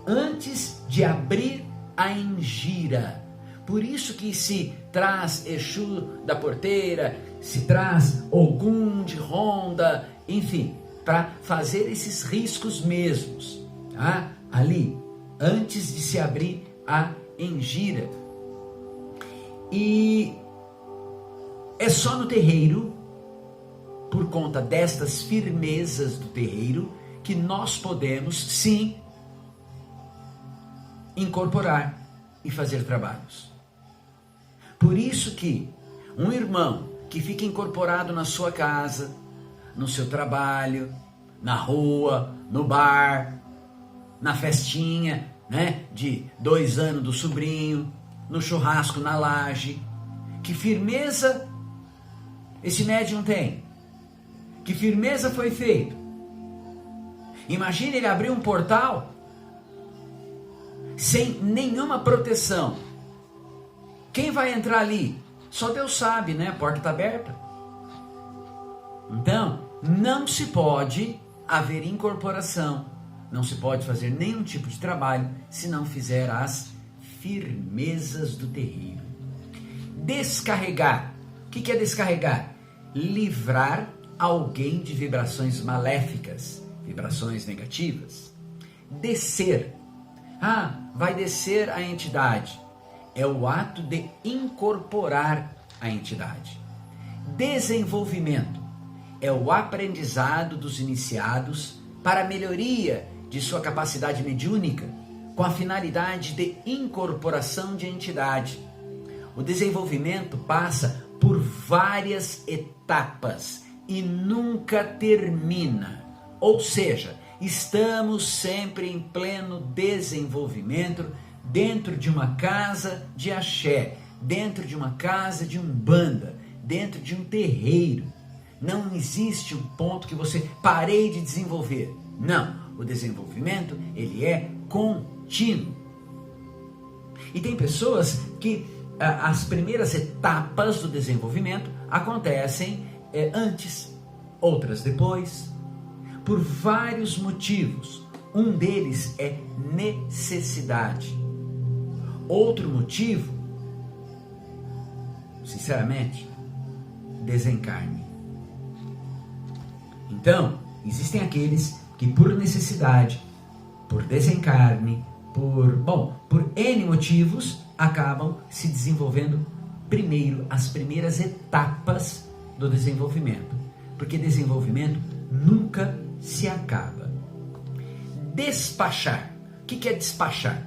antes de abrir a engira. Por isso que se traz Exu da porteira, se traz Ogum de ronda, enfim, para fazer esses riscos mesmos, tá? Ali, antes de se abrir a engira. E é só no terreiro, por conta destas firmezas do terreiro, que nós podemos, sim, incorporar e fazer trabalhos. Por isso que um irmão que fica incorporado na sua casa, no seu trabalho, na rua, no bar, na festinha, né, de 2 anos do sobrinho, no churrasco na laje, que firmeza esse médium tem? Que firmeza foi feito? Imagine ele abrir um portal sem nenhuma proteção. Quem vai entrar ali? Só Deus sabe, né? A porta está aberta. Então, não se pode haver incorporação, não se pode fazer nenhum tipo de trabalho se não fizer as firmezas do terreiro. Descarregar. O que é descarregar? Livrar alguém de vibrações maléficas, vibrações negativas. Descer. Vai descer a entidade. É o ato de incorporar a entidade. Desenvolvimento. É o aprendizado dos iniciados para a melhoria de sua capacidade mediúnica, com a finalidade de incorporação de entidade. O desenvolvimento passa por várias etapas e nunca termina. Ou seja, estamos sempre em pleno desenvolvimento dentro de uma casa de axé, dentro de uma casa de umbanda, dentro de um terreiro. Não existe um ponto que você parei de desenvolver. Não, o desenvolvimento ele é contínuo. E tem pessoas que as primeiras etapas do desenvolvimento acontecem antes, outras depois, por vários motivos. Um deles é necessidade. Outro motivo, sinceramente, desencarne. Então, existem aqueles que por necessidade, por desencarne, por N motivos, acabam se desenvolvendo primeiro, as primeiras etapas do desenvolvimento. Porque desenvolvimento nunca se acaba. Despachar. O que é despachar?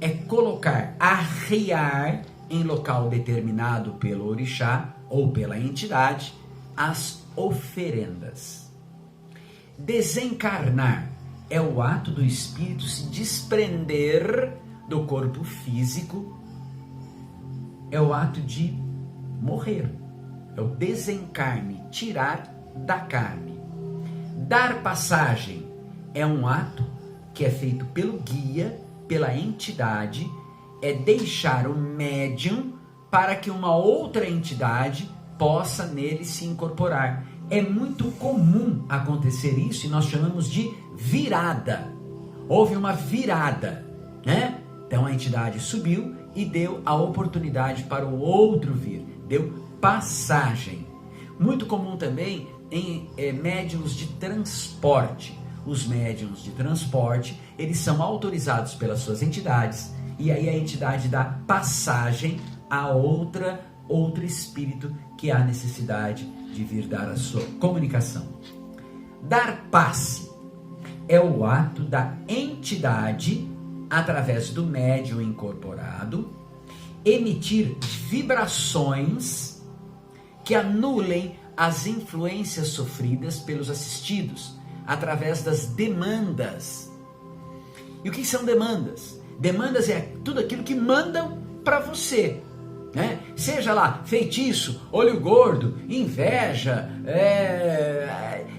É colocar, arriar em local determinado pelo orixá ou pela entidade as oferendas. Desencarnar é o ato do espírito se desprender do corpo físico, é o ato de morrer, é o desencarne, tirar da carne. Dar passagem é um ato que é feito pelo guia, pela entidade, é deixar o médium para que uma outra entidade possa nele se incorporar. É muito comum acontecer isso e nós chamamos de virada. Houve uma virada, né? Então a entidade subiu e deu a oportunidade para o outro vir, deu passagem. Muito comum também em médiuns de transporte. Os médiuns de transporte, eles são autorizados pelas suas entidades e aí a entidade dá passagem a outro espírito que há necessidade de vir dar a sua comunicação. Dar passe é o ato da entidade, através do médium incorporado, emitir vibrações que anulem as influências sofridas pelos assistidos, através das demandas. E o que são demandas? Demandas é tudo aquilo que mandam para você, né? Seja lá feitiço, olho gordo, inveja,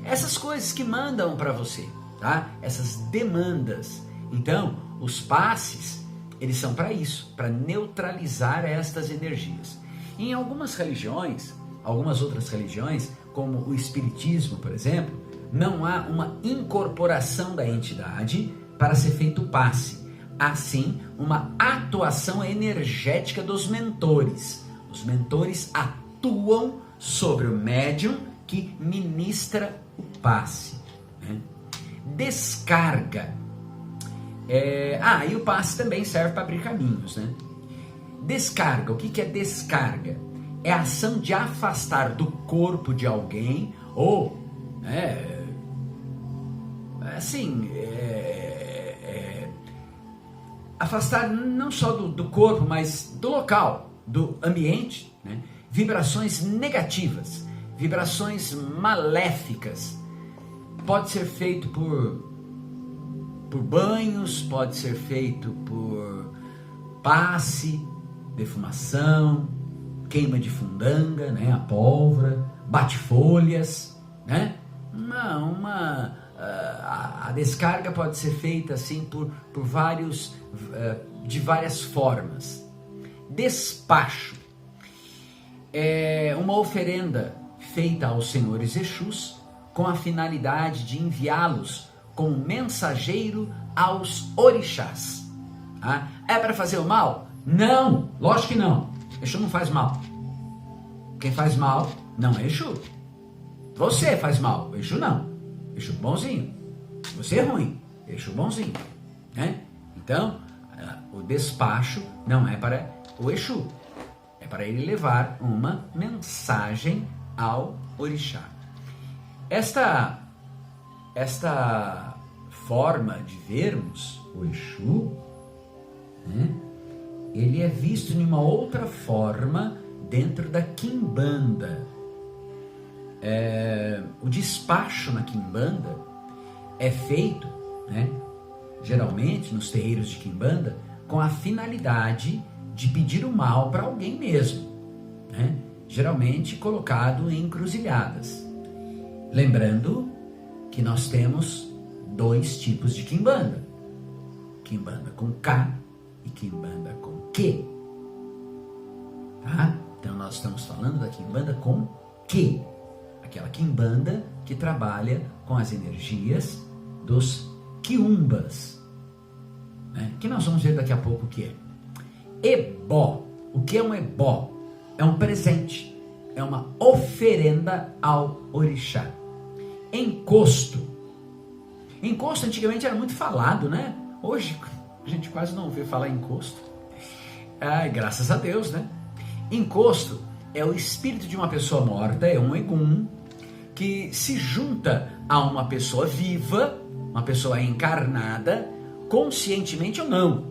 essas coisas que mandam para você, tá? Essas demandas. Então, os passes, eles são para isso, para neutralizar estas energias. Em algumas religiões, algumas outras religiões, como o Espiritismo, por exemplo, não há uma incorporação da entidade para ser feito o passe. Há sim uma atuação energética dos mentores. Os mentores atuam sobre o médium que ministra o passe, né? Descarga. E o passe também serve para abrir caminhos, né? Descarga, o que é descarga? É a ação de afastar do corpo de alguém ou afastar não só do corpo, mas do local, do ambiente, né? Vibrações negativas, vibrações maléficas. Pode ser feito por banhos, pode ser feito por passe, defumação, queima de fundanga, né? A pólvora, bate-folhas, né? A descarga pode ser feita assim de várias formas. Despacho é uma oferenda feita aos senhores Exus com a finalidade de enviá-los como mensageiro aos orixás. Tá? É para fazer o mal? Não, lógico que não. Exu não faz mal. Quem faz mal não é Exu. Você faz mal, Exu não. Exu bonzinho. Você é ruim, Exu bonzinho, né? Então, o despacho não é para o Exu, é para ele levar uma mensagem ao orixá. Esta forma de vermos o Exu, né, ele é visto em uma outra forma dentro da Quimbanda. O despacho na Quimbanda é feito, né, geralmente nos terreiros de Quimbanda, com a finalidade de pedir o mal para alguém mesmo, né, geralmente colocado em encruzilhadas. Lembrando que nós temos dois tipos de Quimbanda: Quimbanda com K e Quimbanda com Q. Tá? Então nós estamos falando da Quimbanda com Q. Aquela quimbanda que trabalha com as energias dos quiumbas, né? Que nós vamos ver daqui a pouco o que é. Ebó. O que é um ebó? É um presente, é uma oferenda ao orixá. Encosto. Encosto antigamente era muito falado, né? Hoje a gente quase não vê falar encosto. Graças a Deus, né? Encosto é o espírito de uma pessoa morta, é um egum, que se junta a uma pessoa viva, uma pessoa encarnada, conscientemente ou não.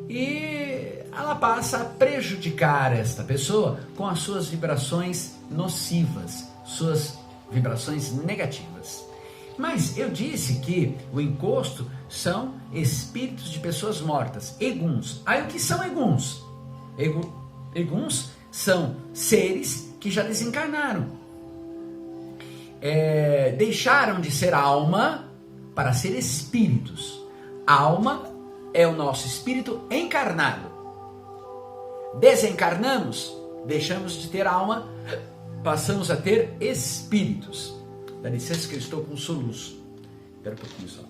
E ela passa a prejudicar esta pessoa com as suas vibrações nocivas, suas vibrações negativas. Mas eu disse que o encosto são espíritos de pessoas mortas, eguns. Aí o que são eguns? Eguns são seres que já desencarnaram. Deixaram de ser alma para ser espíritos. Alma é o nosso espírito encarnado. desencarnamos, deixamos de ter alma, passamos a ter espíritos. Dá licença que eu estou com um soluço. Espera um pouquinho só.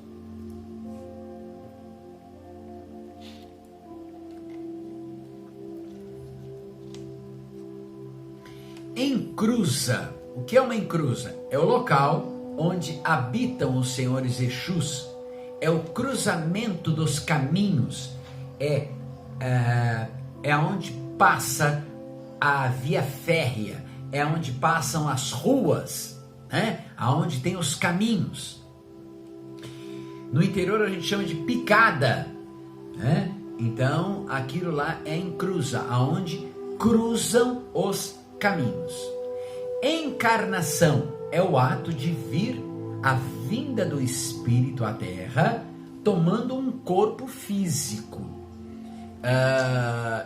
Encruza. O que é uma encruza? É o local onde habitam os senhores Exus. É o cruzamento dos caminhos. É onde passa a via férrea. É onde passam as ruas, né? Aonde tem os caminhos. No interior a gente chama de picada, né? Então aquilo lá é encruza, aonde cruzam os caminhos. Encarnação é o ato de vir, a vinda do espírito à Terra, tomando um corpo físico.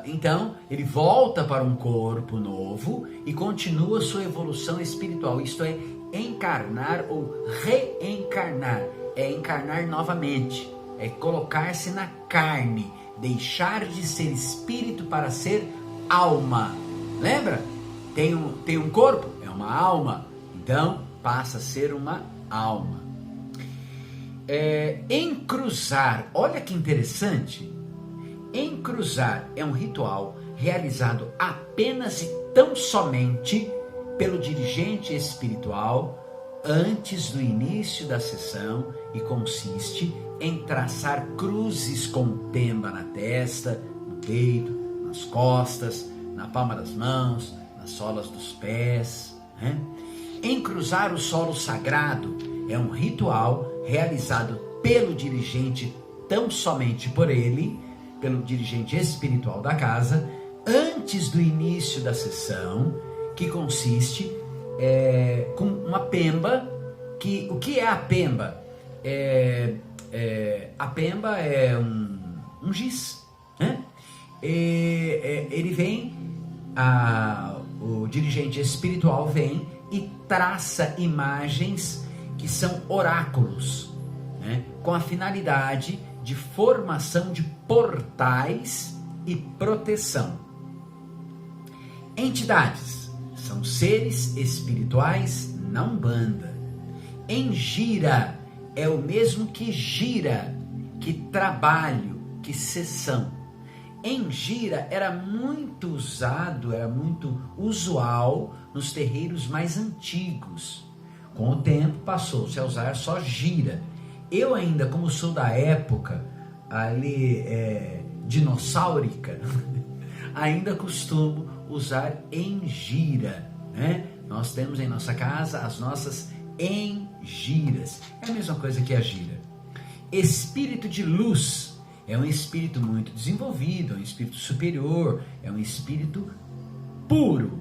Então ele volta para um corpo novo e continua sua evolução espiritual. Isto é encarnar ou reencarnar. É encarnar novamente, é colocar-se na carne, deixar de ser espírito para ser alma. Lembra? Tem um corpo, é uma alma, então passa a ser uma alma. Encruzar, olha que interessante. Encruzar é um ritual realizado apenas e tão somente pelo dirigente espiritual antes do início da sessão e consiste em traçar cruzes com pemba na testa, no peito, nas costas, na palma das mãos, nas solas dos pés, né? Encruzar o solo sagrado é um ritual realizado pelo dirigente, tão somente por ele, pelo dirigente espiritual da casa, antes do início da sessão, que consiste com uma pemba. O que é a pemba? A pemba é um giz, né? Ele vem, o dirigente espiritual vem e traça imagens que são oráculos, né? Com a finalidade de formação de portais e proteção. Entidades são seres espirituais na Umbanda. Engira é o mesmo que gira, que trabalho, que sessão. Engira era muito usado, era muito usual nos terreiros mais antigos. Com o tempo passou-se a usar só gira. Eu ainda, como sou da época ali dinossáurica, ainda costumo usar engira, né? Nós temos em nossa casa as nossas engiras. É a mesma coisa que a gira. Espírito de luz é um espírito muito desenvolvido, é um espírito superior, é um espírito puro.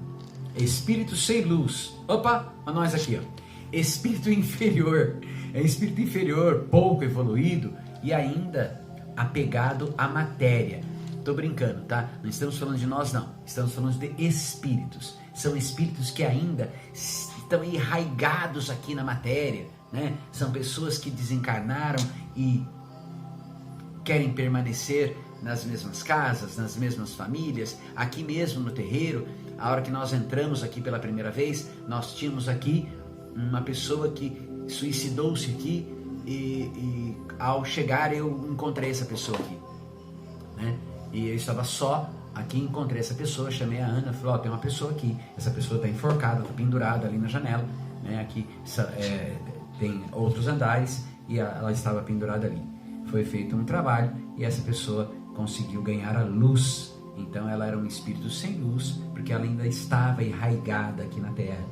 Espírito sem luz. Opa, a nós aqui, ó. Espírito inferior. É um espírito inferior, pouco evoluído e ainda apegado à matéria. Tô brincando, tá? Não estamos falando de nós, não. Estamos falando de espíritos. São espíritos que ainda estão enraigados aqui na matéria, né? São pessoas que desencarnaram e querem permanecer nas mesmas casas, nas mesmas famílias, aqui mesmo no terreiro. A hora que nós entramos aqui pela primeira vez, nós tínhamos aqui uma pessoa que suicidou-se aqui e ao chegar eu encontrei essa pessoa aqui, né? E eu estava só aqui, encontrei essa pessoa, chamei a Ana, falei, tem uma pessoa aqui, essa pessoa está enforcada, está pendurada ali na janela, né? Aqui tem outros andares e ela estava pendurada ali. Foi feito um trabalho e essa pessoa conseguiu ganhar a luz. Então ela era um espírito sem luz, porque ela ainda estava enraigada aqui na terra,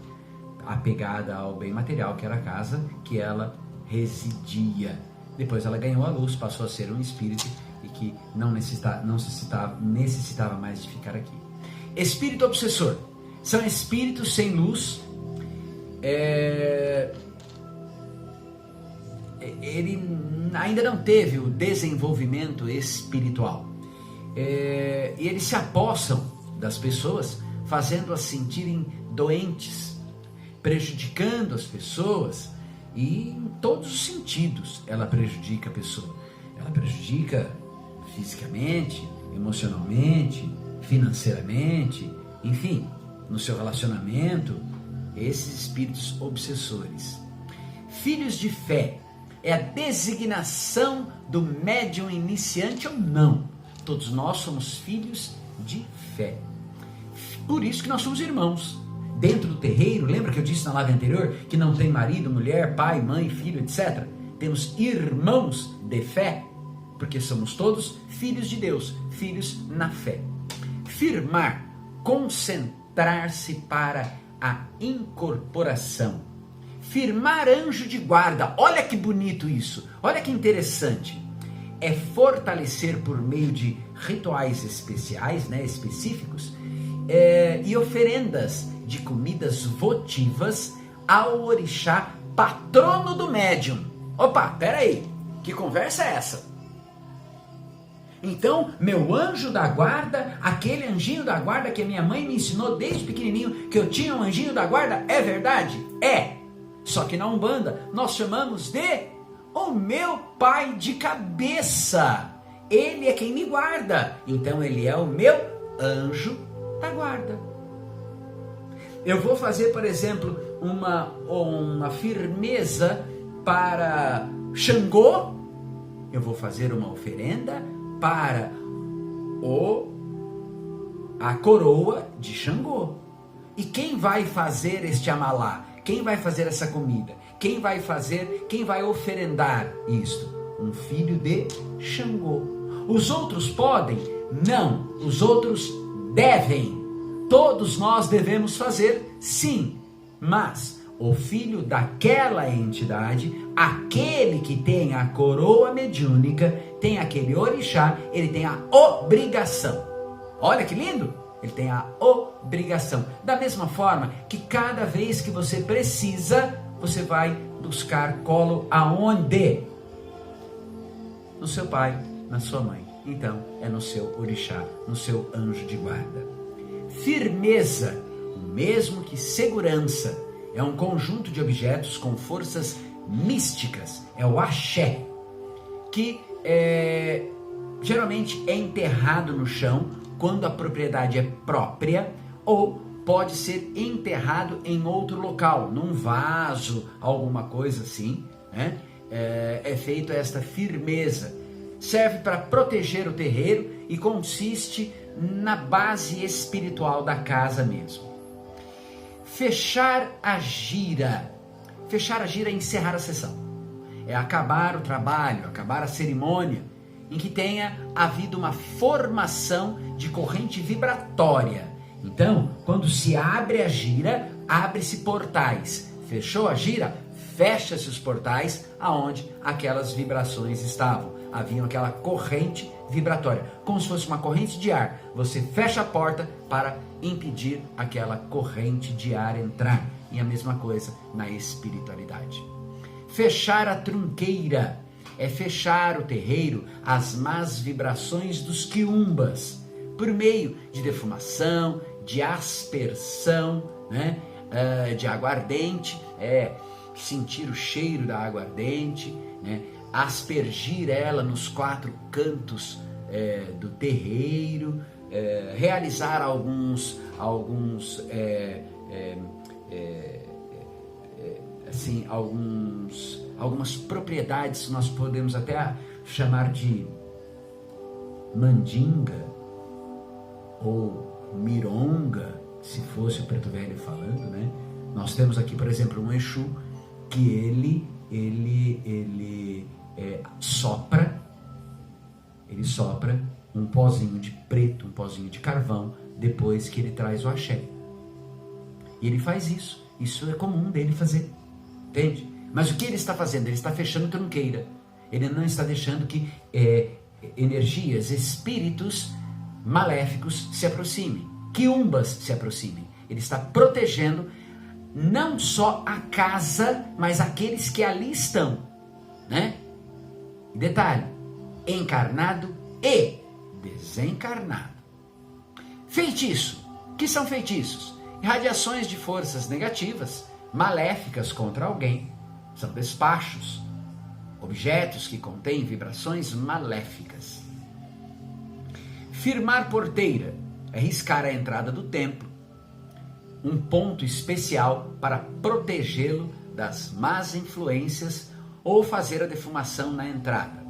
apegada ao bem material, que era a casa que ela residia. Depois ela ganhou a luz, passou a ser um espírito e que não necessitava mais de ficar aqui. Espírito obsessor são espíritos sem luz. Ele ainda não teve o desenvolvimento espiritual. E eles se apossam das pessoas, fazendo-as sentirem doentes, prejudicando as pessoas, e em todos os sentidos ela prejudica a pessoa. Ela prejudica fisicamente, emocionalmente, financeiramente, enfim, no seu relacionamento, esses espíritos obsessores. Filhos de fé é a designação do médium iniciante ou não. Todos nós somos filhos de fé. Por isso que nós somos irmãos. Dentro do terreiro, lembra que eu disse na live anterior que não tem marido, mulher, pai, mãe, filho, etc. Temos irmãos de fé, porque somos todos filhos de Deus, filhos na fé. Firmar, concentrar-se para a incorporação. Firmar anjo de guarda, olha que bonito isso, olha que interessante. É fortalecer por meio de rituais especiais, específicos, e oferendas de comidas votivas ao orixá patrono do médium. Opa, peraí, que conversa é essa? Então, meu anjo da guarda, aquele anjinho da guarda que a minha mãe me ensinou desde pequenininho, que eu tinha um anjinho da guarda, é verdade? É. Só que na Umbanda nós chamamos de o meu pai de cabeça. Ele é quem me guarda. Então ele é o meu anjo da guarda. Eu vou fazer, por exemplo, uma firmeza para Xangô. Eu vou fazer uma oferenda para a coroa de Xangô. E quem vai fazer este amalá? Quem vai fazer essa comida? Quem vai oferendar isto? Um filho de Xangô. Os outros podem? Não. Os outros devem. Todos nós devemos fazer, sim. Mas o filho daquela entidade, aquele que tem a coroa mediúnica, tem aquele orixá, ele tem a obrigação. Olha que lindo! Ele tem a obrigação. Da mesma forma que cada vez que você precisa, você vai buscar colo aonde? No seu pai, na sua mãe. Então, é no seu orixá, no seu anjo de guarda. Firmeza, o mesmo que segurança, é um conjunto de objetos com forças místicas, é o axé, que geralmente é enterrado no chão quando a propriedade é própria, ou pode ser enterrado em outro local, num vaso, alguma coisa assim, né? É feito esta firmeza. Serve para proteger o terreiro e consiste na base espiritual da casa mesmo. Fechar a gira. Fechar a gira é encerrar a sessão. É acabar o trabalho, acabar a cerimônia, em que tenha havido uma formação de corrente vibratória. Então, quando se abre a gira, abre-se portais. Fechou a gira, fecha-se os portais aonde aquelas vibrações estavam. Havia aquela corrente vibratória, como se fosse uma corrente de ar. Você fecha a porta para impedir aquela corrente de ar entrar. E a mesma coisa na espiritualidade. Fechar a trunqueira é fechar o terreiro às más vibrações dos quiumbas, por meio de defumação, de aspersão, de aguardente, sentir o cheiro da aguardente, aspergir ela nos 4 cantos do terreiro, realizar algumas propriedades que nós podemos até chamar de mandinga ou mironga, se fosse o preto velho falando, Nós temos aqui, por exemplo, um Exu que ele sopra um pozinho de preto, um pozinho de carvão, depois que ele traz o axé. E ele faz isso. Isso é comum dele fazer. Entende? Mas o que ele está fazendo? Ele está fechando trunqueira. Ele não está deixando que energias, espíritos maléficos se aproximem. Quiumbas se aproximem. Ele está protegendo não só a casa, mas aqueles que ali estão. E detalhe, encarnado e desencarnado. Feitiço. O que são feitiços? Radiações de forças negativas, maléficas contra alguém. São despachos, objetos que contêm vibrações maléficas. Firmar porteira é riscar a entrada do templo, um ponto especial para protegê-lo das más influências ou fazer a defumação na entrada.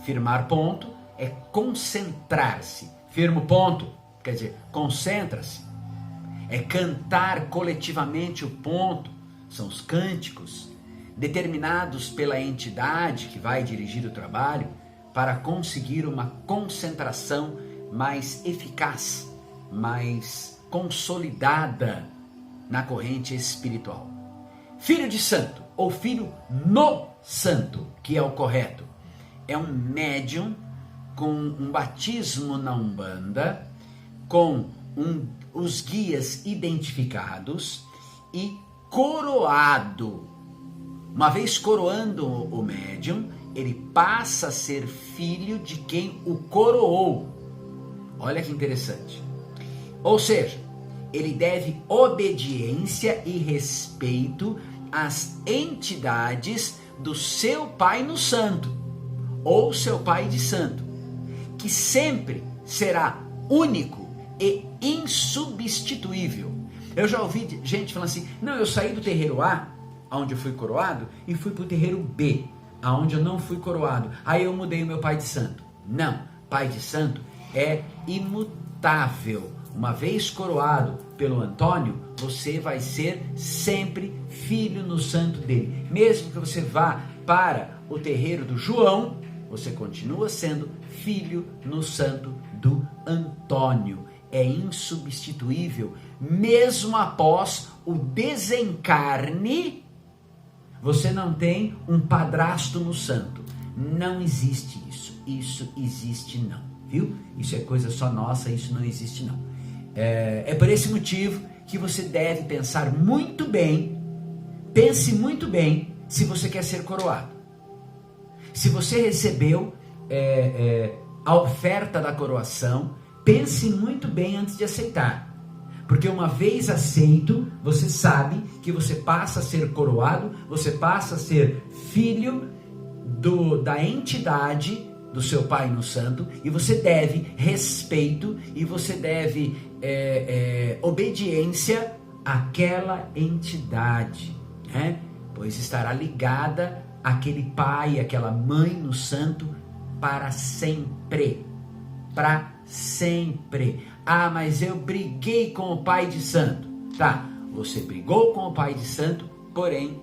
Firmar ponto é concentrar-se. Firma o ponto, quer dizer, concentra-se. É cantar coletivamente o ponto, são os cânticos, determinados pela entidade que vai dirigir o trabalho para conseguir uma concentração mais eficaz, mais consolidada na corrente espiritual. Filho de santo, ou filho no santo, que é o correto, é um médium com um batismo na Umbanda, com os guias identificados e coroado. Uma vez coroando o médium, ele passa a ser filho de quem o coroou. Olha que interessante. Ou seja, ele deve obediência e respeito às entidades do seu pai no santo, ou seu pai de santo, que sempre será único e insubstituível. Eu já ouvi gente falando assim, não, eu saí do terreiro A, onde eu fui coroado, e fui para o terreiro B, aonde eu não fui coroado. Aí eu mudei o meu pai de santo. Não, pai de santo é imutável. Uma vez coroado pelo Antônio, você vai ser sempre filho no santo dele. Mesmo que você vá para o terreiro do João, você continua sendo filho no santo do Antônio. É insubstituível, mesmo após o desencarne. Você não tem um padrasto no santo. Não existe isso. Isso existe não, viu? Isso é coisa só nossa, isso não existe não. É por esse motivo que você deve pensar muito bem, pense muito bem se você quer ser coroado. Se você recebeu a oferta da coroação, pense muito bem antes de aceitar. Porque uma vez aceito, você sabe que você passa a ser coroado, você passa a ser filho da entidade do seu pai no santo, e você deve respeito e você deve obediência àquela entidade, né? Pois estará ligada àquele pai, àquela mãe no santo para sempre. Para sempre. Ah, mas eu briguei com o pai de santo. Tá, você brigou com o pai de santo, porém,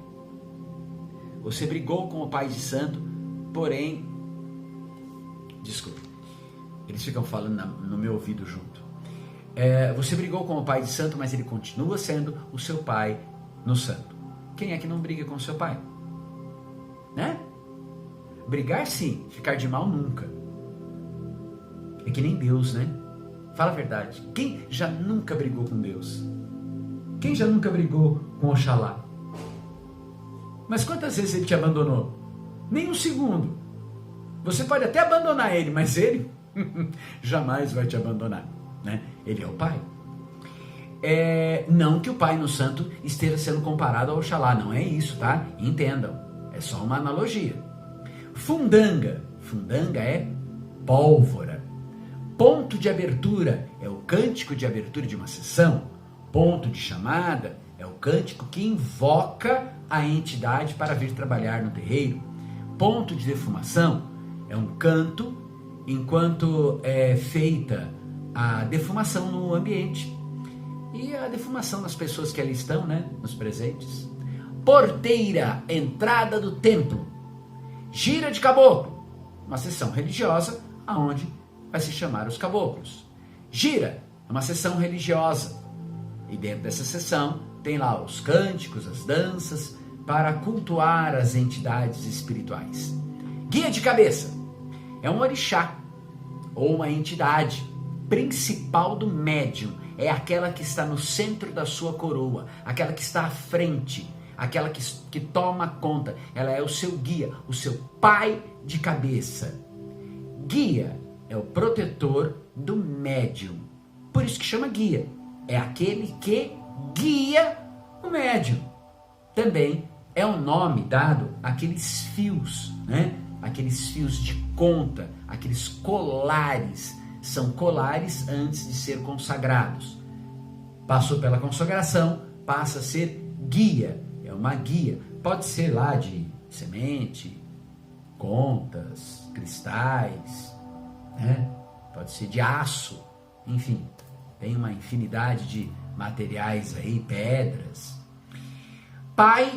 desculpa, eles ficam falando no meu ouvido junto. Você brigou com o pai de santo, mas ele continua sendo o seu pai no santo. Quem é que não briga com o seu pai? Né? Brigar sim, ficar de mal nunca. É que nem Deus, né? Fala a verdade. Quem já nunca brigou com Deus? Quem já nunca brigou com Oxalá? Mas quantas vezes ele te abandonou? Nem um segundo. Você pode até abandonar ele, mas ele jamais vai te abandonar, né? Ele é o Pai. Não que o Pai no Santo esteja sendo comparado ao Oxalá, não é isso, tá? Entendam, é só uma analogia. Fundanga é pólvora. Ponto de abertura é o cântico de abertura de uma sessão. Ponto de chamada é o cântico que invoca a entidade para vir trabalhar no terreiro. Ponto de defumação é um canto enquanto é feita a defumação no ambiente e a defumação das pessoas que ali estão, né, nos presentes. Porteira, entrada do templo. Gira de caboclo, uma sessão religiosa aonde vai se chamar os caboclos. Gira é uma sessão religiosa e dentro dessa sessão tem lá os cânticos, as danças para cultuar as entidades espirituais. Guia de cabeça é um orixá ou uma entidade principal do médium, é aquela que está no centro da sua coroa, aquela que está à frente, aquela que toma conta, ela é o seu guia, o seu pai de cabeça. Guia é o protetor do médium, por isso que chama guia, é aquele que guia o médium. Também é um nome dado àqueles fios, né? Aqueles fios de conta, aqueles colares, são colares antes de ser consagrados. Passou pela consagração, passa a ser guia, é uma guia. Pode ser lá de semente, contas, cristais, né? Pode ser de aço, enfim, tem uma infinidade de materiais aí, pedras. Pai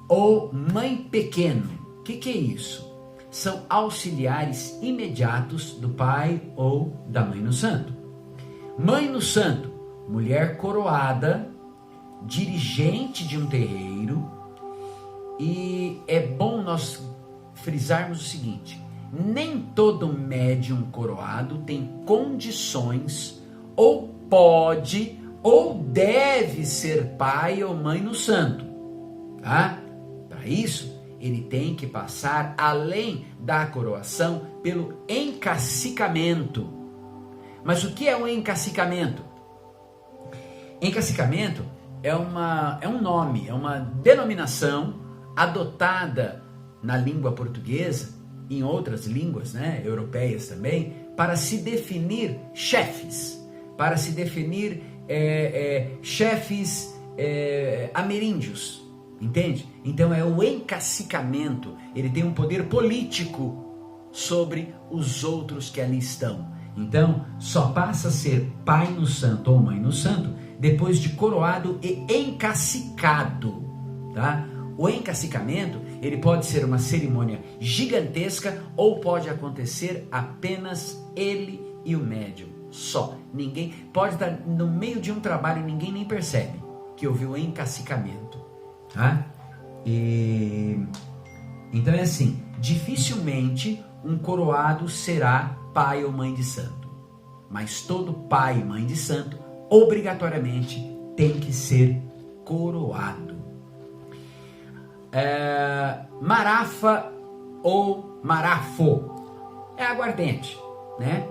ou mãe pequeno, o que é isso? São auxiliares imediatos do pai ou da mãe no santo. Mãe no santo, mulher coroada, dirigente de um terreiro, e é bom nós frisarmos o seguinte: nem todo médium coroado tem condições, ou pode, ou deve ser pai ou mãe no santo, tá? Para isso, ele tem que passar, além da coroação, pelo encacicamento. Mas o que é o encacicamento? Encacicamento é um nome, é uma denominação adotada na língua portuguesa, em outras línguas, né, europeias também, para se definir chefes, para se definir chefes ameríndios, entende? Então é o encacicamento, ele tem um poder político sobre os outros que ali estão. Então só passa a ser pai no santo ou mãe no santo depois de coroado e encacicado, tá? O encacicamento, ele pode ser uma cerimônia gigantesca ou pode acontecer apenas ele e o médium, só. Ninguém pode estar no meio de um trabalho e ninguém nem percebe que houve o encacicamento, tá? Então é assim, dificilmente um coroado será pai ou mãe de santo, mas todo pai e mãe de santo obrigatoriamente tem que ser coroado. Marafa ou marafo é aguardente, né?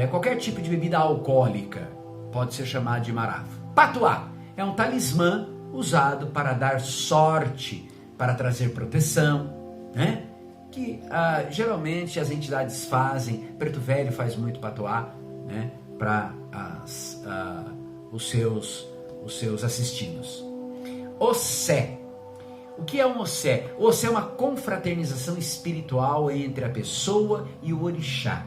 Qualquer tipo de bebida alcoólica pode ser chamado de marafo. Patuá é um talismã usado para dar sorte, para trazer proteção, né? Que geralmente as entidades fazem. Preto Velho faz muito patuá, né? Para os seus assistidos. Ossé. O que é um ossé? O ossé é uma confraternização espiritual entre a pessoa e o orixá.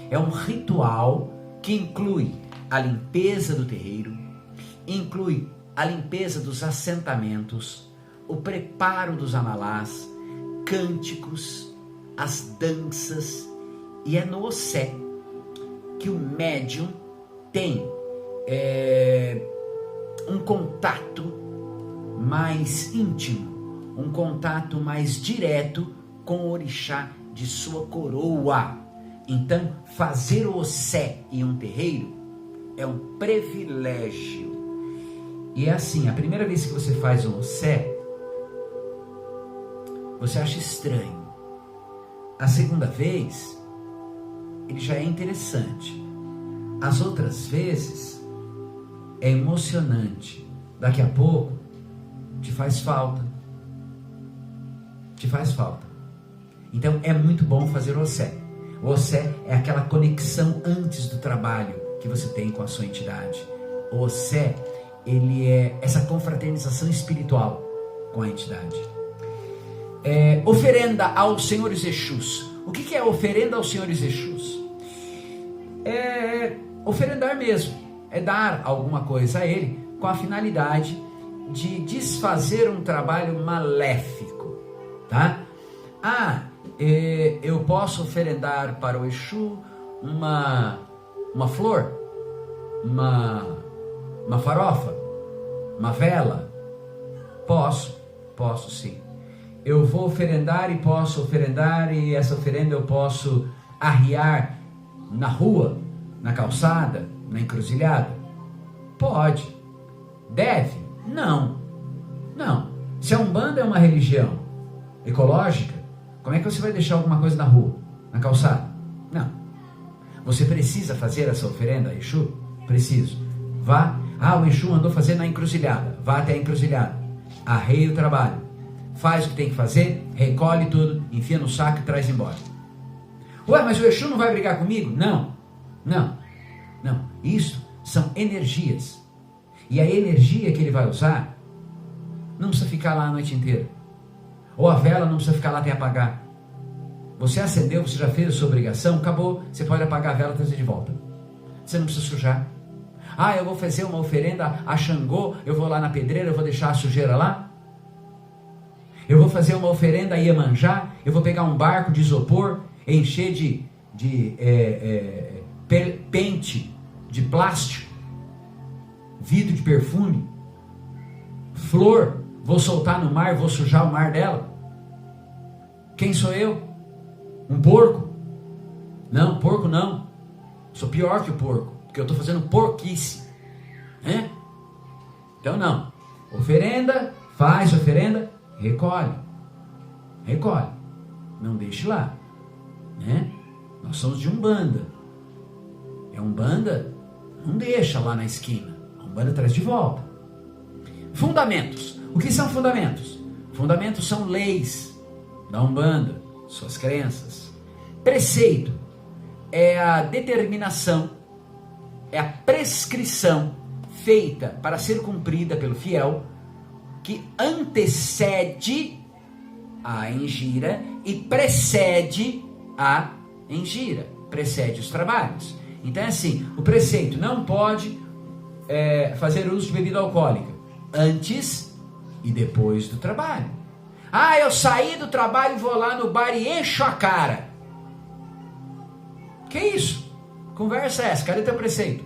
É um ritual que inclui a limpeza do terreiro, inclui a limpeza dos assentamentos, o preparo dos amalás, cânticos, as danças, e é no ossé que o médium tem um contato mais íntimo, um contato mais direto com o orixá de sua coroa. Então, fazer o ossé em um terreiro é um privilégio. E é assim, a primeira vez que você faz um ossé, você acha estranho. A segunda vez, ele já é interessante. As outras vezes, é emocionante. Daqui a pouco, te faz falta. Te faz falta. Então, é muito bom fazer o ossé. O ossé é aquela conexão antes do trabalho que você tem com a sua entidade. O ossé, ele é essa confraternização espiritual com a entidade. Oferenda aos senhores Exus. O que é oferenda aos senhores Exus? É oferendar mesmo. É dar alguma coisa a ele com a finalidade de desfazer um trabalho maléfico, tá? Eu posso oferendar para o Exu uma flor, uma farofa, uma vela? Posso sim. Eu vou oferendar e posso oferendar, e essa oferenda eu posso arriar na rua, na calçada, na encruzilhada? Pode. Deve? Não. Se a Umbanda é uma religião ecológica, como é que você vai deixar alguma coisa na rua, na calçada? Não. Você precisa fazer essa oferenda a Exu? Preciso. Vá. O Exu mandou fazer na encruzilhada. Vá até a encruzilhada. Arreie o trabalho. Faz o que tem que fazer, recolhe tudo, enfia no saco e traz embora. Ué, mas o Exu não vai brigar comigo? Não. Não, não. Isso são energias. E a energia que ele vai usar não precisa ficar lá a noite inteira. Ou a vela não precisa ficar lá até apagar. Você acendeu, você já fez a sua obrigação, acabou, você pode apagar a vela e trazer de volta. Você não precisa sujar. Ah, eu vou fazer uma oferenda a Xangô, eu vou lá na pedreira, eu vou deixar a sujeira lá. Eu vou fazer uma oferenda a Iemanjá, eu vou pegar um barco de isopor, encher de pente de plástico, vidro de perfume, flor, vou soltar no mar, vou sujar o mar dela. Quem sou eu? Um porco? Não, porco não. Sou pior que o porco, porque eu estou fazendo porquice, né? Então não. Oferenda, faz oferenda, recolhe. Recolhe. Não deixe lá, né? Nós somos de Umbanda. Umbanda não deixa lá na esquina. A Umbanda traz de volta. Fundamentos. O que são fundamentos? Fundamentos são leis da Umbanda, suas crenças. Preceito é a determinação, é a prescrição feita para ser cumprida pelo fiel, que antecede a engira e precede a engira, precede os trabalhos. Então é assim, o preceito não pode fazer uso de bebida alcoólica antes e depois do trabalho. Ah, eu saí do trabalho, vou lá no bar e encho a cara. Que isso? Conversa essa, cadê teu preceito?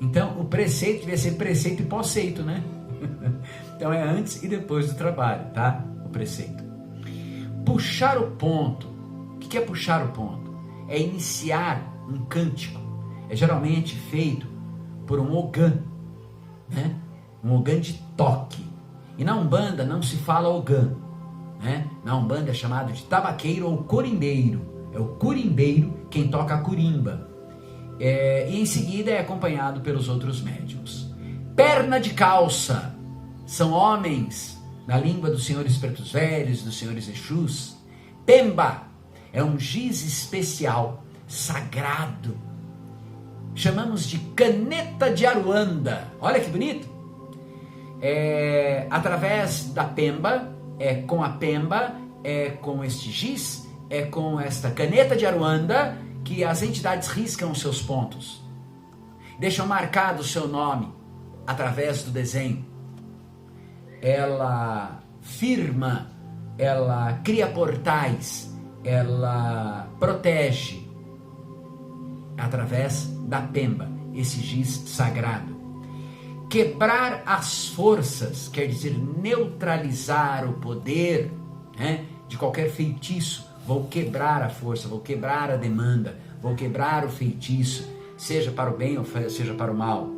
Então o preceito devia ser preceito e pós-ceito, né? Então é antes e depois do trabalho, tá? O preceito. Puxar o ponto. O que é puxar o ponto? É iniciar um cântico. É geralmente feito por um ogã, né? Um ogã de toque. E na Umbanda não se fala ogã, né? Na Umbanda é chamado de tabaqueiro ou corimbeiro. É o curimbeiro quem toca a curimba. E em seguida é acompanhado pelos outros médiuns. Perna de calça. São homens, na língua dos senhores pretos velhos, dos senhores Exus. Pemba é um giz especial, sagrado. Chamamos de caneta de Aruanda. Olha que bonito. Através da Pemba, com a Pemba, com este giz, com esta caneta de Aruanda, que as entidades riscam os seus pontos. Deixam marcado o seu nome através do desenho. Ela firma, ela cria portais, ela protege através da Pemba, esse giz sagrado. Quebrar as forças, quer dizer neutralizar o poder, né, de qualquer feitiço. Vou quebrar a força, vou quebrar a demanda, vou quebrar o feitiço, seja para o bem ou seja para o mal.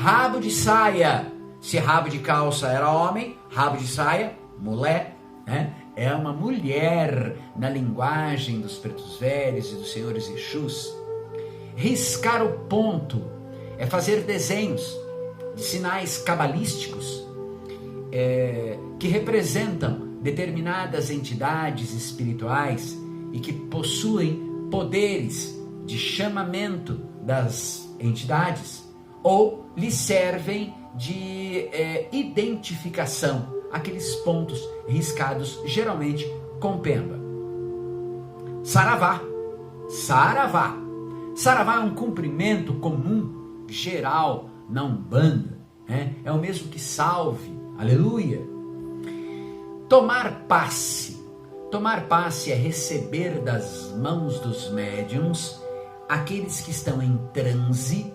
Rabo de saia. Se rabo de calça era homem, rabo de saia, mulher, né? É uma mulher na linguagem dos pretos velhos e dos senhores Exus. Riscar o ponto é fazer desenhos de sinais cabalísticos que representam determinadas entidades espirituais e que possuem poderes de chamamento das entidades ou lhes servem de identificação, aqueles pontos riscados geralmente com pemba. Saravá. Saravá. Saravá é um cumprimento comum, geral, na Umbanda, né? É o mesmo que salve, aleluia. Tomar passe. Tomar passe é receber das mãos dos médiuns, aqueles que estão em transe,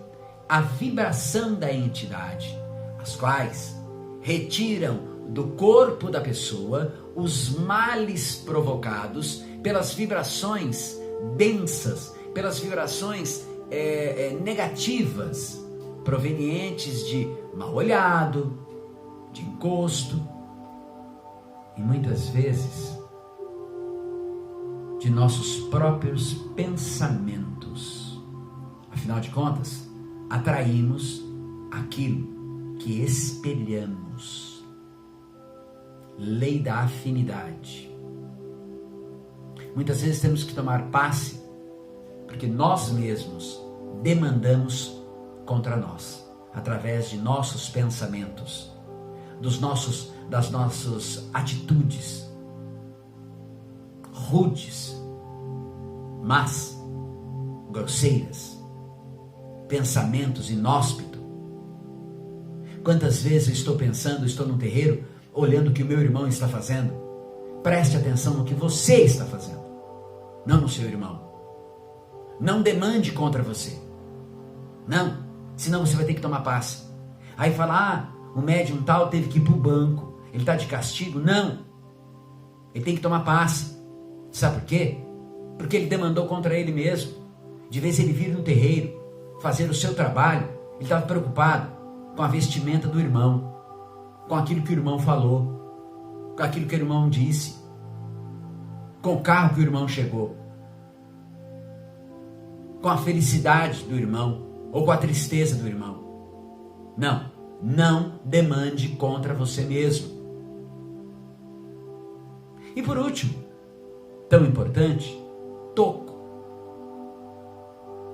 a vibração da entidade, as quais retiram do corpo da pessoa os males provocados pelas vibrações densas, pelas vibrações negativas, provenientes de mal olhado, de encosto, e muitas vezes de nossos próprios pensamentos. Afinal de contas, atraímos aquilo que espelhamos. Lei da afinidade. Muitas vezes temos que tomar passe, porque nós mesmos demandamos contra nós, através de nossos pensamentos, das nossas atitudes rudes, más, grosseiras, pensamentos inóspitos. Quantas vezes eu estou pensando, estou num terreiro, olhando o que o meu irmão está fazendo? Preste atenção no que você está fazendo, não no seu irmão. Não demande contra você. Não, senão você vai ter que tomar passe. Aí fala, o médium tal teve que ir para o banco, ele está de castigo. Não, ele tem que tomar passe. Sabe por quê? Porque ele demandou contra ele mesmo. De vez ele vir no terreiro, fazer o seu trabalho, ele estava preocupado com a vestimenta do irmão, com aquilo que o irmão falou, com aquilo que o irmão disse, com o carro que o irmão chegou, com a felicidade do irmão, ou com a tristeza do irmão. Não demande contra você mesmo. E por último, tão importante, toco.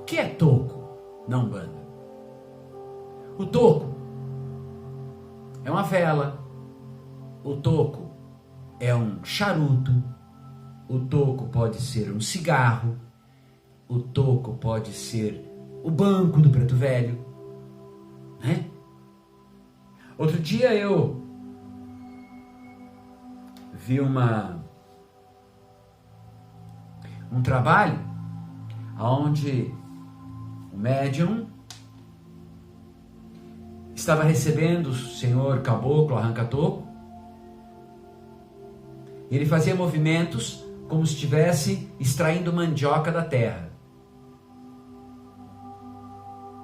O que é toco na Umbanda? O toco é uma vela, o toco é um charuto, o toco pode ser um cigarro, o toco pode ser o banco do preto velho, né? Outro dia eu vi um trabalho onde o médium estava recebendo o senhor caboclo arranca-toco. Ele fazia movimentos como se estivesse extraindo mandioca da terra.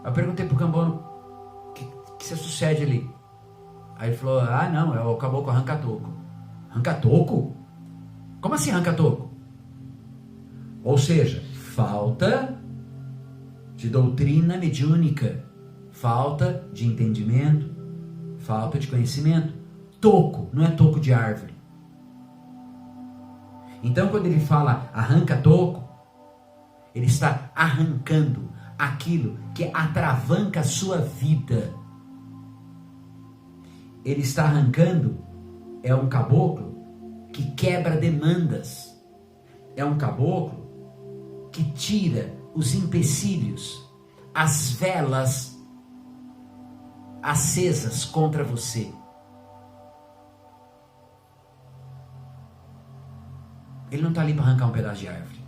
Eu perguntei pro cambono, o que se sucede ali? Aí ele falou, não, é o caboclo arranca-toco. Arranca-toco? Como assim arranca-toco? Ou seja, falta de doutrina mediúnica, falta de entendimento, falta de conhecimento. Toco, não é toco de árvore. Então quando ele fala arranca-toco, ele está arrancando aquilo que atravanca a sua vida. Ele está arrancando, é um caboclo que quebra demandas, é um caboclo que tira os empecilhos, as velas acesas contra você. Ele não está ali para arrancar um pedaço de árvore,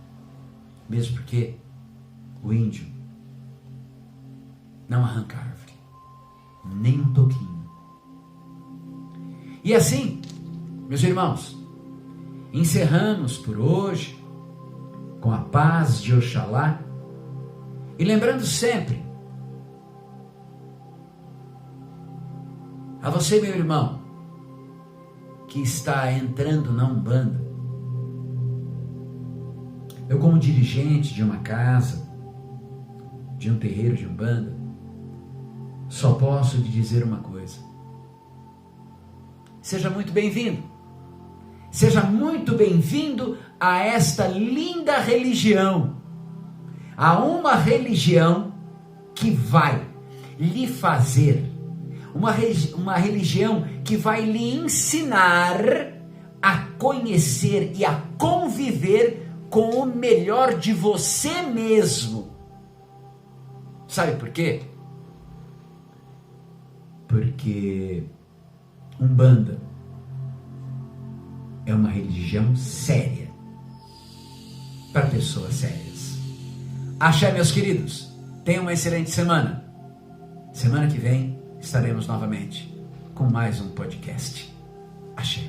mesmo porque o índio não arranca árvore, nem um toquinho. E assim, meus irmãos, encerramos por hoje com a paz de Oxalá e lembrando sempre a você, meu irmão, que está entrando na Umbanda. Eu, como dirigente de uma casa, de um terreiro de Umbanda, só posso lhe dizer uma coisa. Seja muito bem-vindo. Seja muito bem-vindo a esta linda religião. A uma religião que vai lhe fazer, uma religião que vai lhe ensinar a conhecer e a conviver com o melhor de você mesmo. Sabe por quê? Porque Umbanda é uma religião séria, para pessoas sérias. Axé, meus queridos, tenham uma excelente semana. Semana que vem estaremos novamente com mais um podcast. Axé.